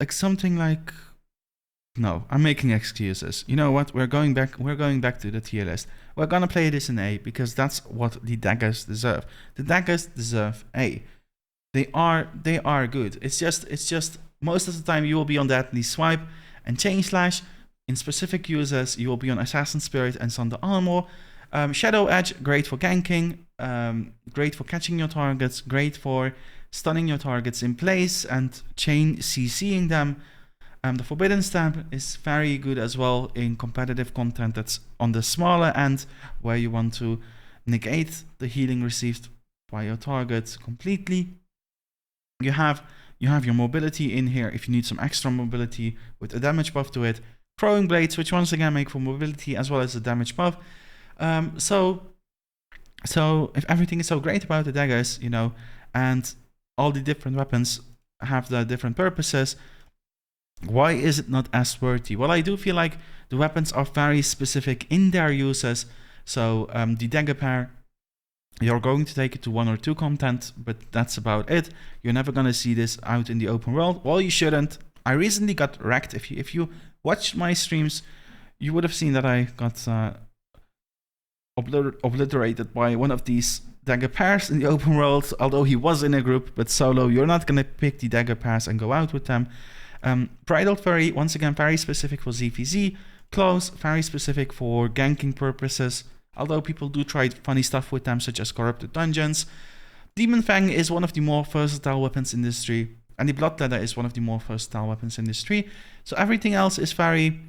like something like, no, I'm making excuses. You know what? We're going back to the tier list. We're gonna play this in A because that's what the Daggers deserve. The Daggers deserve A. They are good. It's just most of the time you will be on Deadly Swipe and Chain Slash. In specific users, you will be on Assassin Spirit and Sunder Armor. Shadow Edge, great for ganking, great for catching your targets, great for stunning your targets in place and chain CCing them. The Forbidden Stab is very good as well in competitive content that's on the smaller end, where you want to negate the healing received by your target completely. You have your mobility in here if you need some extra mobility with a damage buff to it. Throwing Blades, which once again make for mobility as well as a damage buff. So if everything is so great about the Daggers, you know, and all the different weapons have their different purposes, why is it not as worthy? Well, I do feel like the weapons are very specific in their uses. So the Dagger pair, you're going to take it to 1 or 2 content, but that's about it. You're never going to see this out in the open world. Well, you shouldn't. I recently got wrecked. If you watched my streams, you would have seen that I got obliterated by one of these Dagger pairs in the open world, although he was in a group, but solo, you're not going to pick the Dagger pairs and go out with them. Bridled Fury, once again, very specific for ZVZ. Close, very specific for ganking purposes, although people do try funny stuff with them, such as Corrupted Dungeons. Demon Fang is one of the more versatile weapons in this tree, and the Blood Leather is one of the more versatile weapons in this tree. So everything else is very,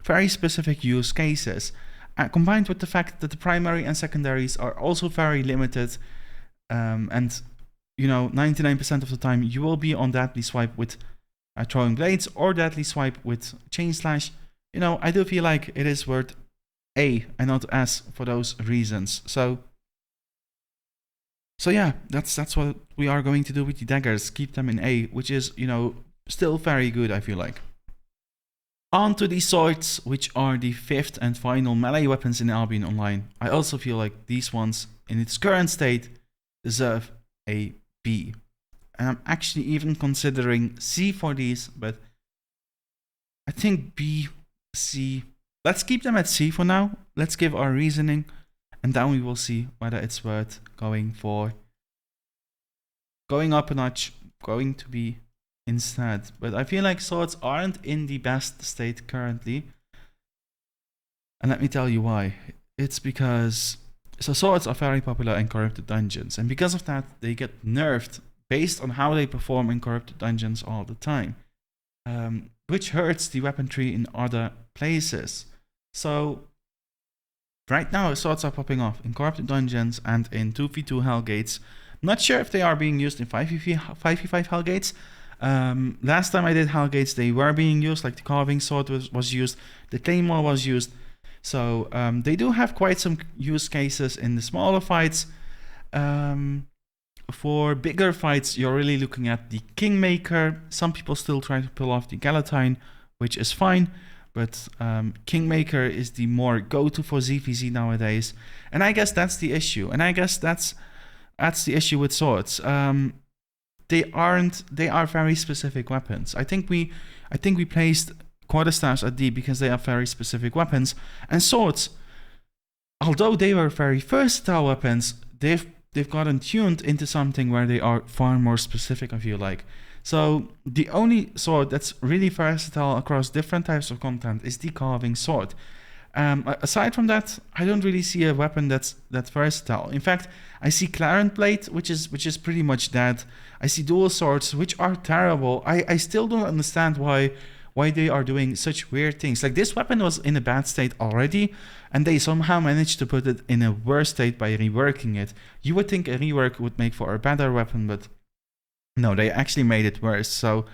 very specific use cases. Combined with the fact that the primary and secondaries are also very limited, and you know, 99% of the time you will be on Deadly Swipe with Throwing Blades or Deadly Swipe with Chain Slash. You know, I do feel like it is worth A and not S for those reasons. So yeah, that's what we are going to do with the Daggers. Keep them in A, which is, you know, still very good, I feel like. On to the Swords, which are the 5th and final melee weapons in Albion Online. I also feel like these ones, in its current state, deserve a B. And I'm actually even considering C for these, but I think B, C. Let's keep them at C for now. Let's give our reasoning, and then we will see whether it's worth going up a notch, going to B instead. But I feel like Swords aren't in the best state currently. And let me tell you why. It's because Swords are very popular in Corrupted Dungeons, and because of that, they get nerfed based on how they perform in Corrupted Dungeons all the time, which hurts the weaponry in other places. So right now, Swords are popping off in Corrupted Dungeons and in 2v2 Hellgates. Not sure if they are being used in 5v5 Hellgates. Last time I did Hellgates, they were being used, like the Carving Sword was used, the Claymore was used. So they do have quite some use cases in the smaller fights. For bigger fights, you're really looking at the Kingmaker. Some people still try to pull off the Galatine, which is fine, but Kingmaker is the more go-to for ZVZ nowadays. And I guess that's the issue. And I guess that's the issue with Swords. They are very specific weapons. I think we placed Quarterstaffs at D because they are very specific weapons. And Swords, although they were very versatile weapons, they've gotten tuned into something where they are far more specific, I feel like. So the only sword that's really versatile across different types of content is the Carving Sword. Aside from that, I don't really see a weapon that's versatile. In fact, I see Clarent Blade, which is pretty much dead. I see Dual Swords, which are terrible. I still don't understand why they are doing such weird things. Like, this weapon was in a bad state already, and they somehow managed to put it in a worse state by reworking it. You would think a rework would make for a better weapon, but no, they actually made it worse. So,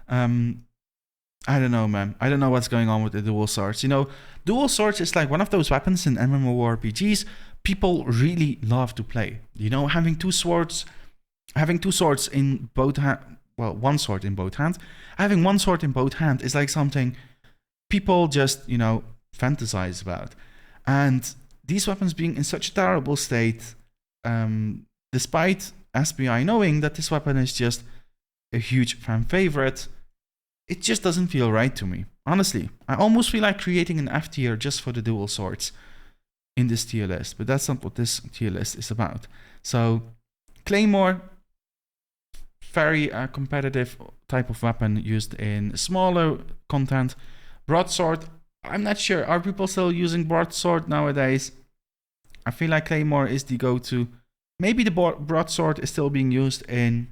I don't know, man. I don't know what's going on with the Dual Swords. You know, Dual Swords is like one of those weapons in MMORPGs people really love to play. You know, having two swords in both well, one sword in both hands. Having one sword in both hands is like something people just, you know, fantasize about. And these weapons being in such a terrible state, despite SBI knowing that this weapon is just a huge fan favorite, it just doesn't feel right to me. Honestly, I almost feel like creating an F tier just for the dual swords in this tier list, but that's not what this tier list is about. So, Claymore, very competitive type of weapon used in smaller content. Broadsword, I'm not sure. Are people still using broadsword nowadays? I feel like Claymore is the go-to. Maybe the broadsword is still being used in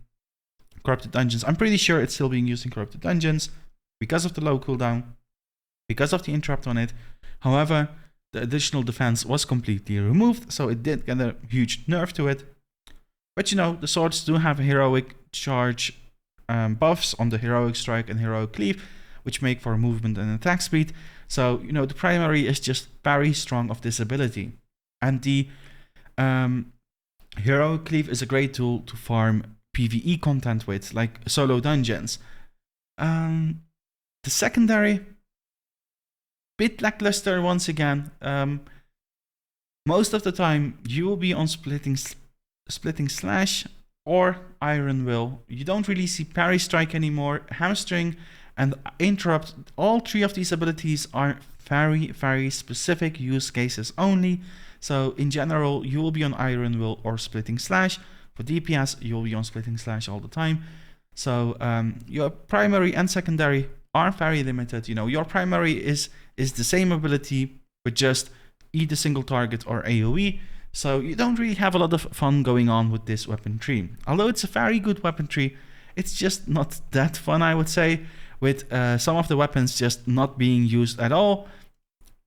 Corrupted Dungeons. I'm pretty sure it's still being used in Corrupted Dungeons because of the low cooldown, because of the interrupt on it. However, the additional defense was completely removed, so it did get a huge nerf to it. But you know, the swords do have heroic charge buffs on the heroic strike and heroic cleave, which make for movement and attack speed. So, you know, the primary is just very strong of this ability. And the heroic cleave is a great tool to farm PvE content with, like solo dungeons. The secondary, bit lackluster once again. Most of the time, you will be on splitting slash or iron will. You don't really see parry strike anymore. Hamstring and interrupt. All three of these abilities are very, very specific use cases only. So in general, you will be on iron will or splitting slash. For DPS, you'll be on splitting slash all the time. So your primary and secondary are very limited. You know, your primary is the same ability, but just either single target or AoE. So you don't really have a lot of fun going on with this weapon tree. Although it's a very good weapon tree, it's just not that fun, I would say, with some of the weapons just not being used at all.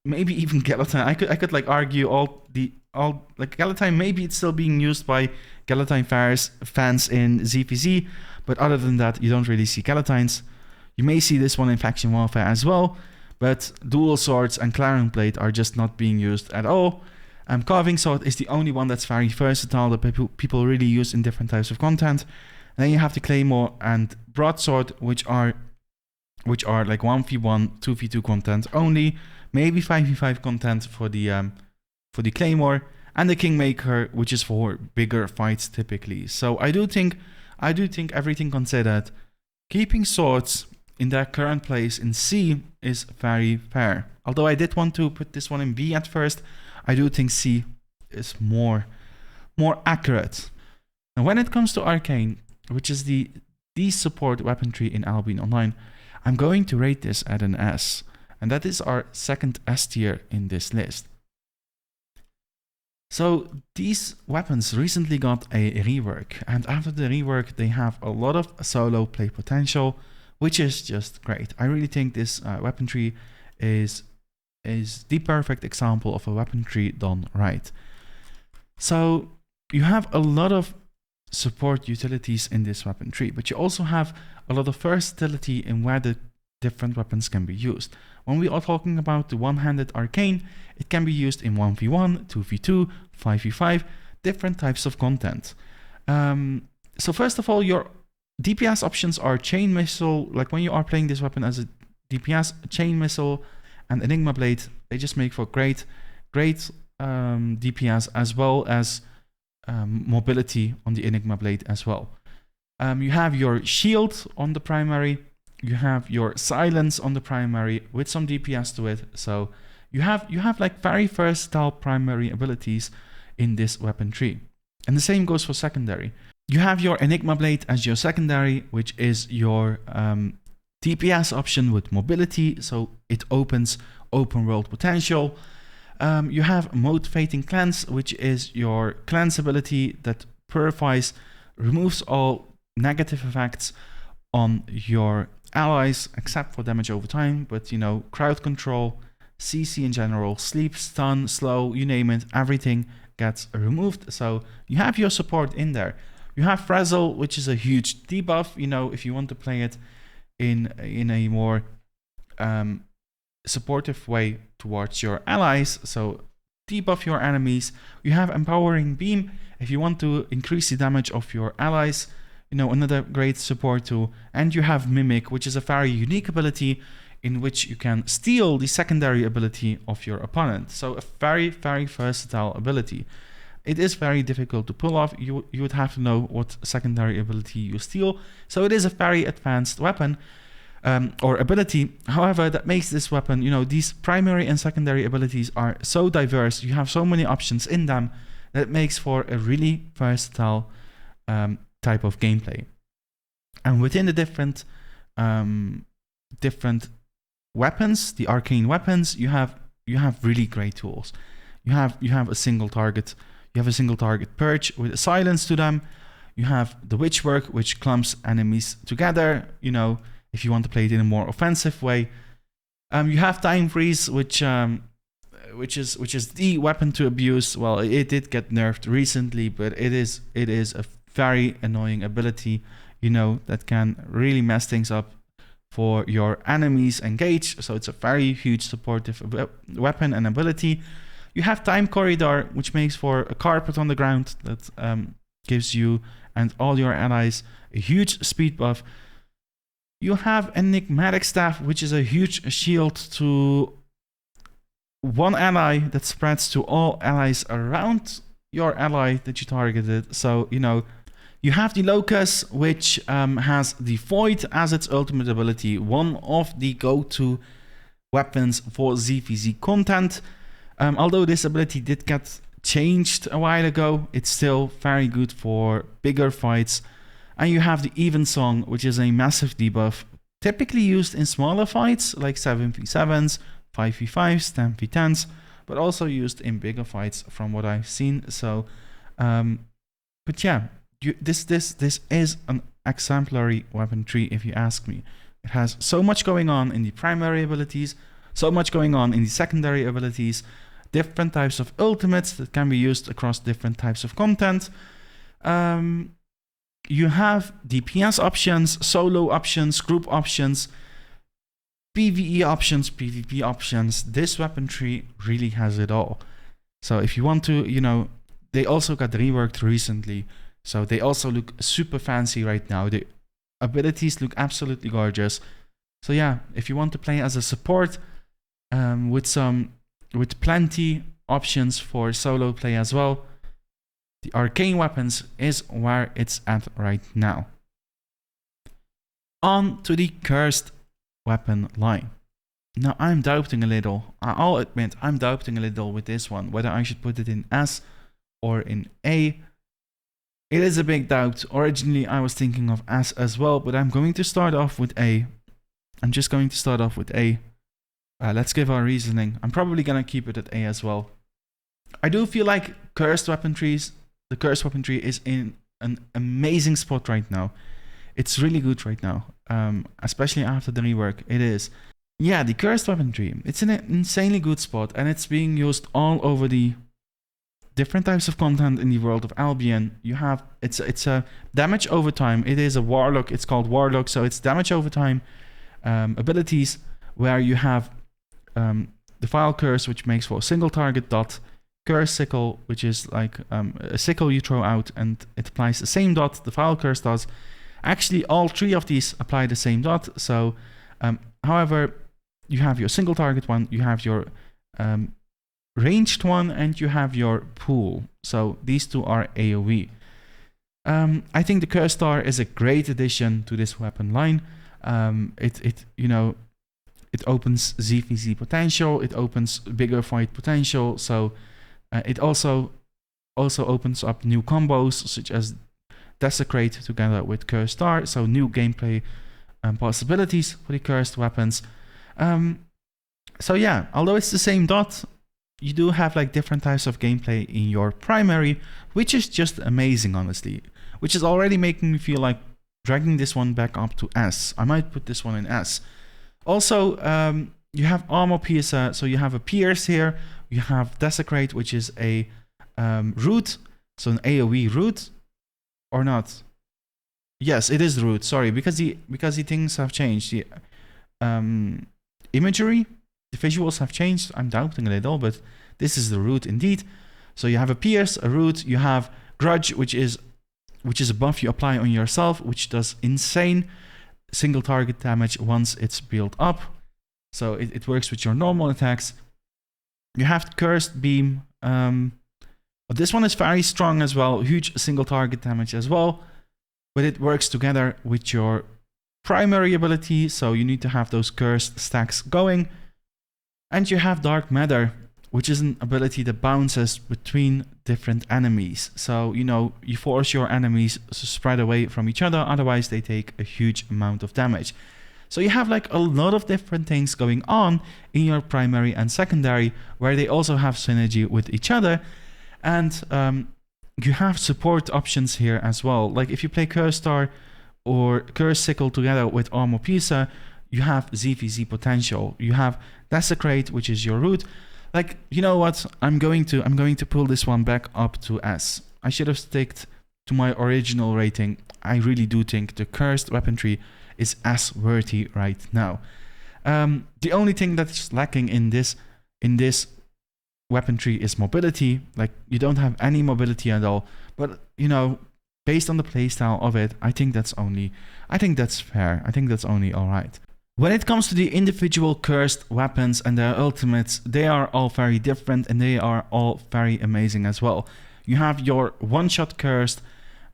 Maybe even Galatine. I could like argue like Galatine, maybe it's still being used by Galatine fans in ZVZ, but other than that, you don't really see Galatines. You may see this one in Faction Warfare as well, but Dual Swords and Clarion Blade are just not being used at all. Carving Sword is the only one that's very versatile that people really use in different types of content. And then you have the Claymore and Broadsword, which are like 1v1, 2v2 content only, maybe 5v5 content for the Claymore, and the Kingmaker, which is for bigger fights typically. So I do think everything considered, keeping swords in their current place in C is very fair. Although I did want to put this one in B at first, I do think C is more accurate. Now when it comes to Arcane, which is the support weapon tree in Albion Online, I'm going to rate this at an S. And that is our second S tier in this list. So these weapons recently got a rework, and after the rework they have a lot of solo play potential, which is just great. I really think this weapon tree is the perfect example of a weapon tree done right. So you have a lot of support utilities in this weapon tree, but you also have a lot of versatility in where the different weapons can be used. When we are talking about the one-handed Arcane, it can be used in 1v1, 2v2, 5v5, different types of content. So first of all, your DPS options are Chain Missile. Like when you are playing this weapon as a DPS, Chain Missile and Enigma Blade, they just make for great DPS, as well as mobility on the Enigma Blade as well. You have your shield on the primary, you have your silence on the primary with some DPS to it. So you have like very versatile primary abilities in this weapon tree. And the same goes for secondary. You have your Enigma Blade as your secondary, which is your DPS option with mobility, so it opens open world potential. You have Motivating Cleanse, which is your cleanse ability that purifies, removes all negative effects on your allies, except for damage over time, but you know, crowd control, CC in general, sleep, stun, slow, you name it, everything gets removed. So you have your support in there. You have Frazzle, which is a huge debuff, you know, if you want to play it in a more supportive way towards your allies. So debuff your enemies. You have Empowering Beam if you want to increase the damage of your allies. you know, another great support tool. And you have Mimic, which is a very unique ability in which you can steal the secondary ability of your opponent. So a very, very versatile ability. It is very difficult to pull off. You would have to know what secondary ability you steal. So it is a very advanced weapon or ability. However, that makes this weapon, you know, these primary and secondary abilities are so diverse. You have so many options in them that it makes for a really versatile type of gameplay. And within the different weapons, the arcane weapons, you have really great tools. You have a single target. You have a single target purge with a silence to them. You have the witch work, which clumps enemies together. You know, if you want to play it in a more offensive way. You have time freeze, which is the weapon to abuse. Well, it did get nerfed recently, but it is a very annoying ability, you know, that can really mess things up for your enemies engaged. So it's a very huge supportive weapon and ability. You have time corridor, which makes for a carpet on the ground that gives you and all your allies a huge speed buff. You have enigmatic staff, which is a huge shield to one ally that spreads to all allies around your ally that you targeted. So, you know, you have the Locust, which has the Void as its ultimate ability, one of the go-to weapons for ZVZ content. Although this ability did get changed a while ago, it's still very good for bigger fights. And you have the Evensong, which is a massive debuff, typically used in smaller fights like 7v7s, 5v5s, 10v10s, but also used in bigger fights from what I've seen. So, but yeah, this is an exemplary weapon tree if you ask me. It has so much going on in the primary abilities, so much going on in the secondary abilities, different types of ultimates that can be used across different types of content. You have DPS options, solo options, group options, PvE options, PvP options. This weapon tree really has it all. So if you want to, you know, they also got reworked recently. So they also look super fancy right now. The abilities look absolutely gorgeous. So yeah, if you want to play as a support with plenty options for solo play as well, the arcane weapons is where it's at right now. On to the cursed weapon line. Now I'm doubting a little. I'll admit I'm doubting a little with this one, whether I should put it in S or in A. It is a big doubt. Originally I was thinking of S as well, but I'm going to start off with A. I'm just going to start off with A. Let's give our reasoning. I'm probably gonna keep it at A as well. I do feel like cursed weapon trees, the cursed weapon tree is in an amazing spot right now. It's really good right now, especially after the rework. It is. Yeah, the cursed weapon tree. It's in an insanely good spot, and it's being used all over the different types of content in the world of Albion. You have it's a damage over time. It is a warlock. It's called warlock, so it's damage over time abilities where you have the file curse, which makes for a single target dot. Curse sickle, which is like a sickle you throw out and it applies the same dot the file curse does. Actually, all three of these apply the same dot. So, however, you have your single target one, you have your ranged one, and you have your pool. So these two are AoE. I think the Curse Star is a great addition to this weapon line. It opens ZVZ potential. It opens bigger fight potential. So it also opens up new combos such as Desecrate together with Curse Star. So new gameplay possibilities for the cursed weapons. So yeah, although it's the same dot, you do have like different types of gameplay in your primary, which is just amazing, honestly. Which is already making me feel like dragging this one back up to S. I might put this one in S. Also, you have Armor Piercer, so you have a Pierce here. You have Desecrate, which is a root, so an AoE root, or not? Yes, it is the root. Sorry, because the things have changed. The imagery, the visuals have changed. I'm doubting a little, but this is the root indeed. So you have a Pierce, a root. You have Grudge, which is which is a buff you apply on yourself, which does insane single target damage once it's built up. So it works with your normal attacks. You have Cursed Beam. But this one is very strong as well, huge single target damage as well. But it works together with your primary ability, so you need to have those cursed stacks going. And you have Dark Matter, which is an ability that bounces between different enemies. So, you know, you force your enemies to spread away from each other, otherwise they take a huge amount of damage. So you have like a lot of different things going on in your primary and secondary, where they also have synergy with each other. And you have support options here as well. Like if you play Curse Star or Curse Sickle together with Armor Piercer, you have ZVZ potential. You have Desecrate, which is your root. Like, you know what? I'm going to pull this one back up to S. I should have sticked to my original rating. I really do think the cursed weaponry is S worthy right now. The only thing that's lacking in this weaponry is mobility. Like, you don't have any mobility at all. But, you know, based on the playstyle of it, I think that's fair. I think that's only alright. When it comes to the individual cursed weapons and their ultimates, they are all very different and they are all very amazing as well. You have your one-shot cursed,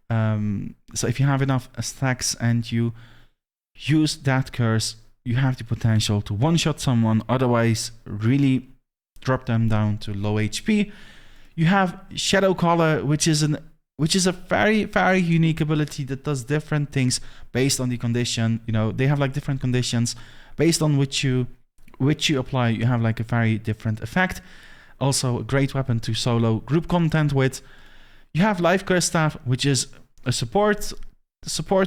so if you have enough stacks and you use that curse, you have the potential to one-shot someone, otherwise really drop them down to low HP. You have Shadow Caller, which is a very, very unique ability that does different things based on the condition. You know, they have like different conditions based on which you apply. You have like a very different effect. Also a great weapon to solo group content with. You have Life Quarterstaff, which is a support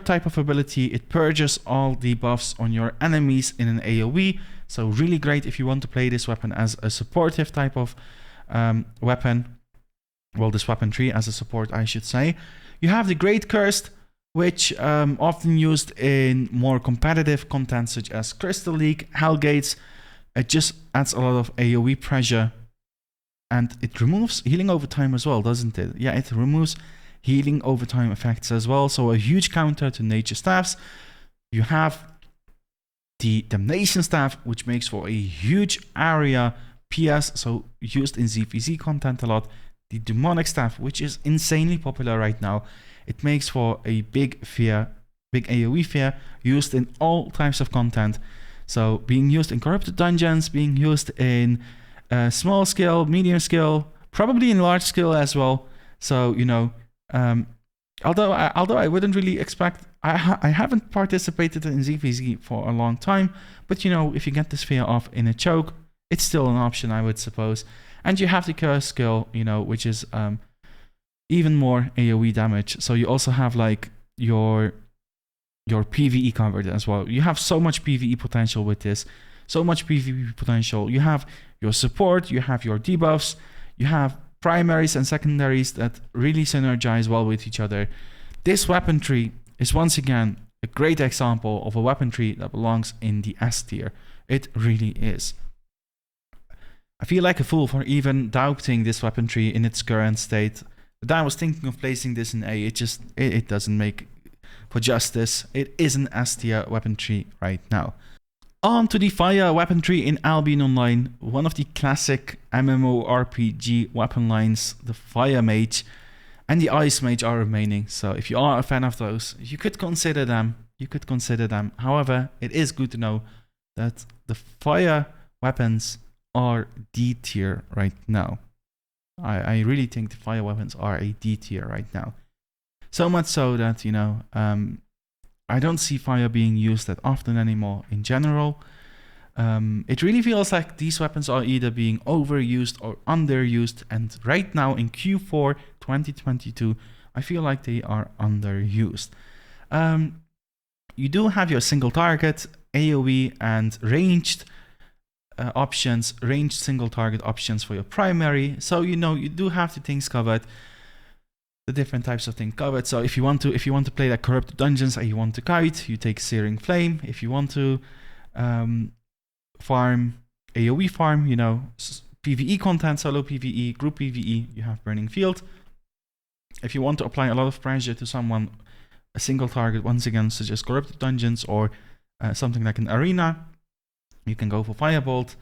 type of ability. It purges all debuffs on your enemies in an AoE. So really great if you want to play this weapon as a supportive type of weapon. Well, this weaponry as a support, I should say. You have the Great Cursed, which often used in more competitive content such as Crystal League, Hellgates. It just adds a lot of AoE pressure, and it removes healing over time as well, doesn't it? Yeah, it removes healing over time effects as well, so a huge counter to Nature Staffs. You have the Damnation Staff, which makes for a huge area PS, so used in ZVZ content a lot. The Demonic Staff, which is insanely popular right now. It makes for a big AoE fear, used in all types of content. So being used in corrupted dungeons, being used in small scale, medium scale, probably in large scale as well. So, you know, although I wouldn't really expect, I haven't participated in ZVZ for a long time, but you know, if you get this fear off in a choke, it's still an option, I would suppose. And you have the Curse skill, you know, which is even more AoE damage. So you also have like your PvE covered as well. You have so much PvE potential with this. So much PvE potential. You have your support, you have your debuffs, you have primaries and secondaries that really synergize well with each other. This weaponry is once again a great example of a weaponry that belongs in the S tier. It really is. I feel like a fool for even doubting this weaponry in its current state. But I was thinking of placing this in A. It doesn't make for justice. It is an S tier weaponry right now. On to the fire weaponry in Albion Online. One of the classic MMORPG weapon lines, the Fire Mage and the Ice Mage are remaining. So if you are a fan of those, you could consider them. However, it is good to know that the fire weapons are D tier right now. I really think the fire weapons are a D tier right now. So much so that, you know, I don't see fire being used that often anymore in general. It really feels like these weapons are either being overused or underused, and right now in Q4 2022, I feel like they are underused. You do have your single target, AoE, and ranged options, ranged single target options for your primary. So you know you do have the things covered, the different types of things covered. So if you want to play like corrupted dungeons and you want to kite, you take Searing Flame. If you want to farm AoE farm, you know, PvE content, solo PvE, group PvE, you have Burning Field. If you want to apply a lot of pressure to someone, a single target, once again, such as corrupted dungeons or something like an arena, you can go for Firebolt.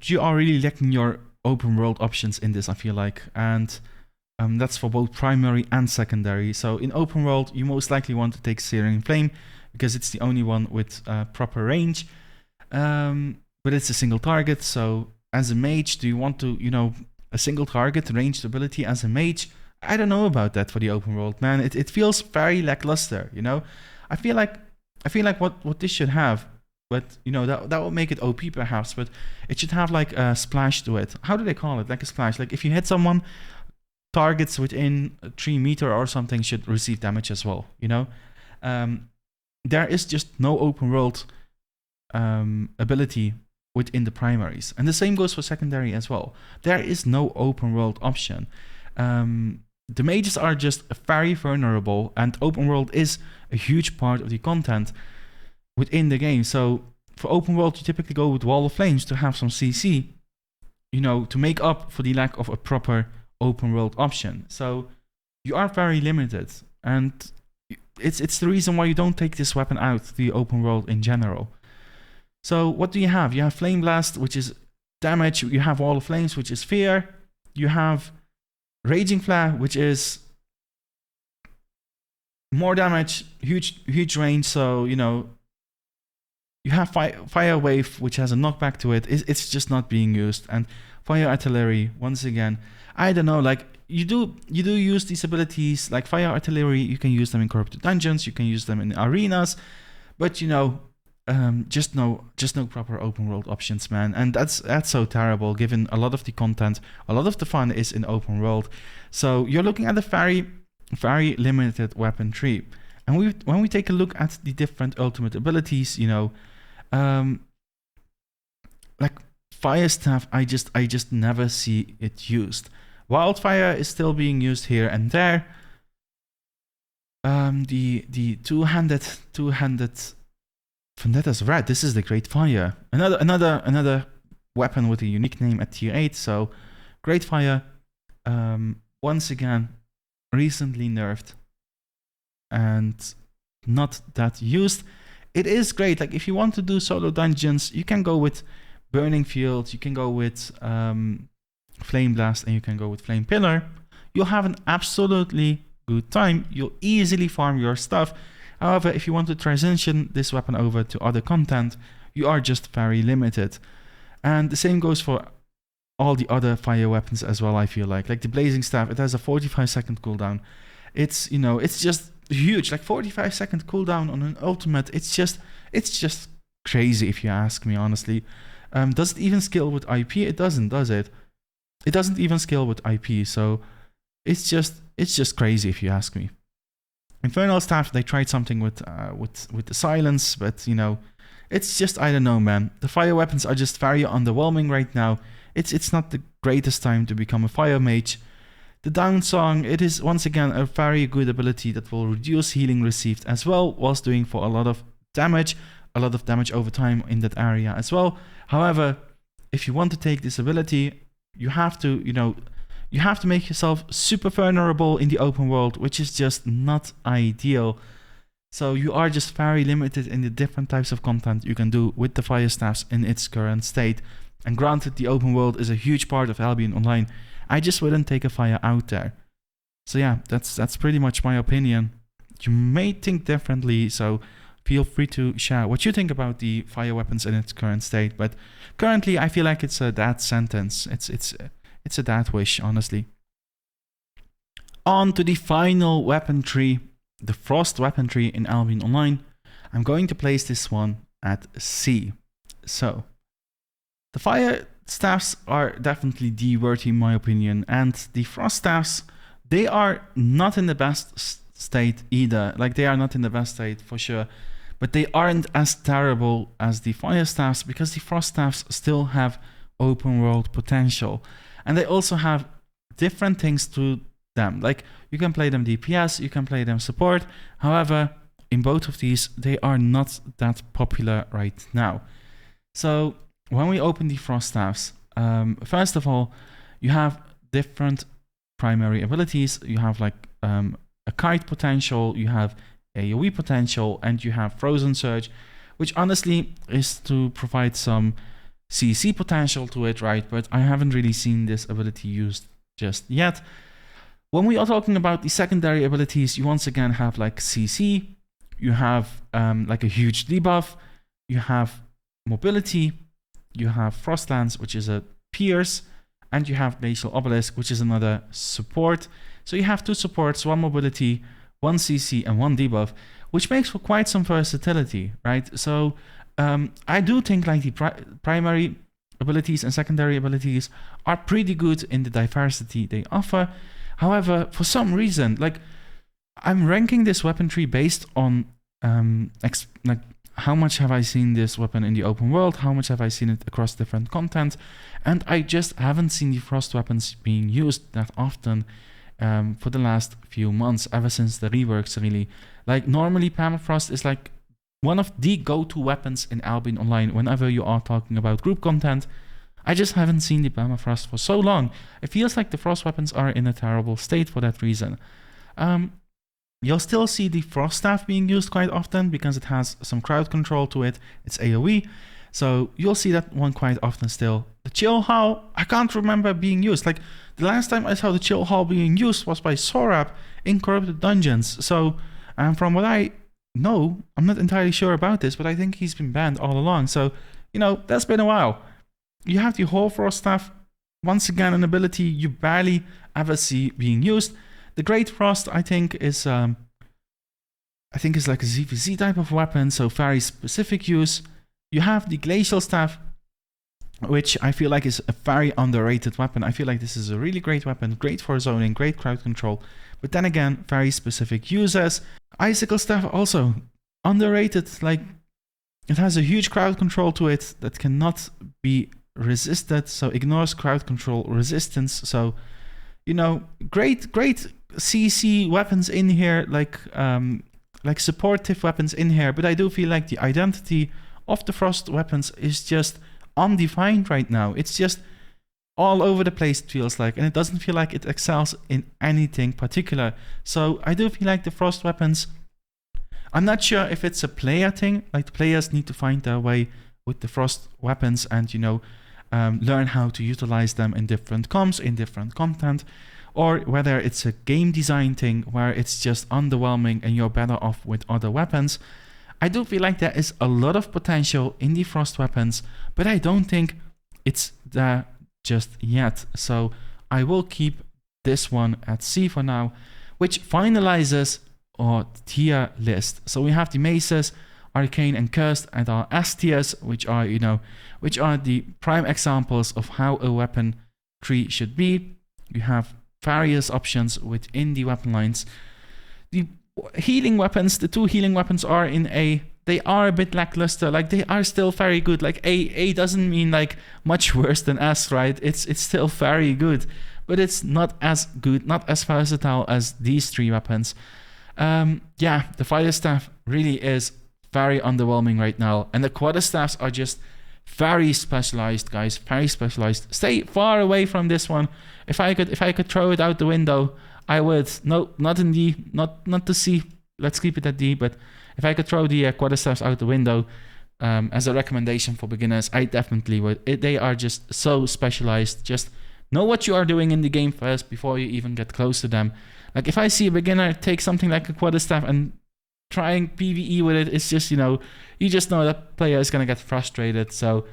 You are really lacking your open world options in this, I feel like, and that's for both primary and secondary. So in open world, you most likely want to take Searing Flame because it's the only one with proper range, but it's a single target. So as a mage, do you want to, a single target ranged ability as a mage? I don't know about that for the open world, man. It feels very lackluster, I feel like what this should have, but that will make it OP perhaps, but it should have like a splash to it. How do they call it? Like a splash. Like if you hit someone, targets within 3 meters or something should receive damage as well, There is just no open world ability within the primaries. And the same goes for secondary as well. There is no open world option. The mages are just very vulnerable, and open world is a huge part of the content within the game. So for open world, you typically go with Wall of Flames to have some CC, to make up for the lack of a proper open world option. So you are very limited, and it's the reason why you don't take this weapon out to the open world in general. So what do you have? You have Flame Blast, which is damage. You have Wall of Flames, which is fear. You have Raging Flare, which is more damage, huge range. So you have Fire Wave, which has a knockback to it. It's just not being used. And Fire Artillery, once again, I don't know. Like you do use these abilities, like Fire Artillery. You can use them in corrupted dungeons. You can use them in arenas, but just no proper open world options, man. And that's so terrible, given a lot of the content, a lot of the fun is in open world. So you're looking at a very, very limited weapon tree. And when we take a look at the different ultimate abilities, like Fire Staff, I just never see it used. Wildfire is still being used here and there. The two-handed Vendetta's Red. This is the Great Fire. Another weapon with a unique name at tier 8. So Great Fire, once again, recently nerfed and not that used. It is great. Like if you want to do solo dungeons, you can go with Burning Field, you can go with Flame Blast, and you can go with Flame Pillar. You'll have an absolutely good time. You'll easily farm your stuff. However, if you want to transition this weapon over to other content, you are just very limited. And the same goes for all the other fire weapons as well, I feel like. Like the Blazing Staff, it has a 45-second cooldown. It's just huge. Like 45-second cooldown on an ultimate. It's just crazy if you ask me, honestly. Does it even scale with IP? It doesn't, does it? It doesn't even scale with IP, so it's just crazy if you ask me. Infernal Staff, they tried something with the silence, but it's just, I don't know, man. The fire weapons are just very underwhelming right now. It's not the greatest time to become a fire mage. The Down Song, it is once again a very good ability that will reduce healing received as well, whilst doing for a lot of damage over time in that area as well. However, if you want to take this ability, you have to, you have to make yourself super vulnerable in the open world, which is just not ideal. So you are just very limited in the different types of content you can do with the fire staffs in its current state. And granted, the open world is a huge part of Albion Online. I just wouldn't take a fire out there. So yeah, that's pretty much my opinion. You may think differently, so feel free to share what you think about the fire weapons in its current state. But currently, I feel like it's a dead sentence. It's a dead wish, honestly. On to the final weapon tree, the Frost weapon tree in Albion Online. I'm going to place this one at C. So, the fire staffs are definitely D-worthy in my opinion, and the Frost staffs, they are not in the best state either. Like, they are not in the best state for sure, but they aren't as terrible as the fire staffs because the Frost staffs still have open world potential. And they also have different things to them. Like, you can play them DPS, you can play them support. However, in both of these, they are not that popular right now. So, when we open the Frost staffs, first of all, you have different primary abilities. You have like a kite potential, you have AoE potential, and you have Frozen Surge, which honestly is to provide some CC potential to it, right? But I haven't really seen this ability used just yet. When we are talking about the secondary abilities, you once again have like CC, you have like a huge debuff, you have mobility, you have Frost Lance, which is a pierce, and you have Glacial Obelisk, which is another support. So you have 2 supports, 1 mobility, 1 CC, and 1 debuff, which makes for quite some versatility, right? So I do think like the primary abilities and secondary abilities are pretty good in the diversity they offer. However, for some reason, like I'm ranking this weapon tree based on like how much have I seen this weapon in the open world, how much have I seen it across different content, and I just haven't seen the frost weapons being used that often for the last few months, ever since the reworks really. Like normally permafrost is like one of the go-to weapons in Albion Online whenever you are talking about group content. I just haven't seen the permafrost for so long. It feels like the frost weapons are in a terrible state for that reason. You'll still see the Quarterstaff being used quite often because it has some crowd control to it. It's AoE, so you'll see that one quite often still. The Chill Howl, I can't remember being used. Like the last time I saw the Chill Howl being used was by Sorab in Corrupted Dungeons. So from what I know, I'm not entirely sure about this, but I think he's been banned all along. So, you know, that's been a while. You have the Hoarfrost Staff, once again an ability you barely ever see being used. The Great Frost, I think, is like a ZVZ type of weapon, so very specific use. You have the Glacial Staff, which I feel like is a very underrated weapon. I feel like this is a really great weapon, great for zoning, great crowd control, but then again, very specific uses. Icicle Staff also underrated, like it has a huge crowd control to it that cannot be resisted, so ignores crowd control resistance. So, you know, great CC weapons in here, like supportive weapons in here, but I do feel like the identity of the frost weapons is just undefined right now. It's just all over the place, it feels like, and it doesn't feel like it excels in anything particular. So I do feel like the frost weapons, I'm not sure if it's a player thing, like the players need to find their way with the frost weapons and, you know, learn how to utilize them in different comps, in different content, or whether it's a game design thing where it's just underwhelming and you're better off with other weapons. I do feel like there is a lot of potential in the frost weapons, but I don't think it's there just yet. So I will keep this one at C for now, which finalizes our tier list. So we have the Maces, Arcane and Cursed at our S tiers, which are, you know, which are the prime examples of how a weapon tree should be. You have various options within the weapon lines. The healing weapons, the 2 healing weapons are in A. They are a bit lackluster, like they are still very good. Like A doesn't mean like much worse than S, right? It's still very good, but it's not as good, not as versatile as these 3 weapons. Yeah, the Firestaff really is very underwhelming right now, and the Quarterstaffs are just very specialized, guys, very specialized. Stay far away from this one. If I could throw it out the window, I would. No, not in D, not to C. Let's keep it at D. But if I could throw the Quarterstaffs out the window as a recommendation for beginners, I definitely would. They are just so specialized. Just know what you are doing in the game first before you even get close to them. Like if I see a beginner take something like a Quarterstaff and trying PvE with it, it's just, you know that player is gonna get frustrated. So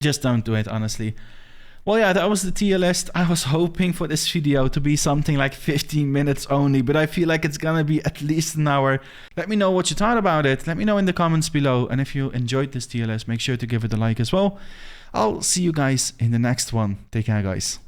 just don't do it, honestly. Well, yeah, that was the tier list. I was hoping for this video to be something like 15 minutes only, but I feel like it's gonna be at least an hour. Let me know what you thought about it. Let me know in the comments below. And if you enjoyed this tier list, make sure to give it a like as well. I'll see you guys in the next one. Take care, guys.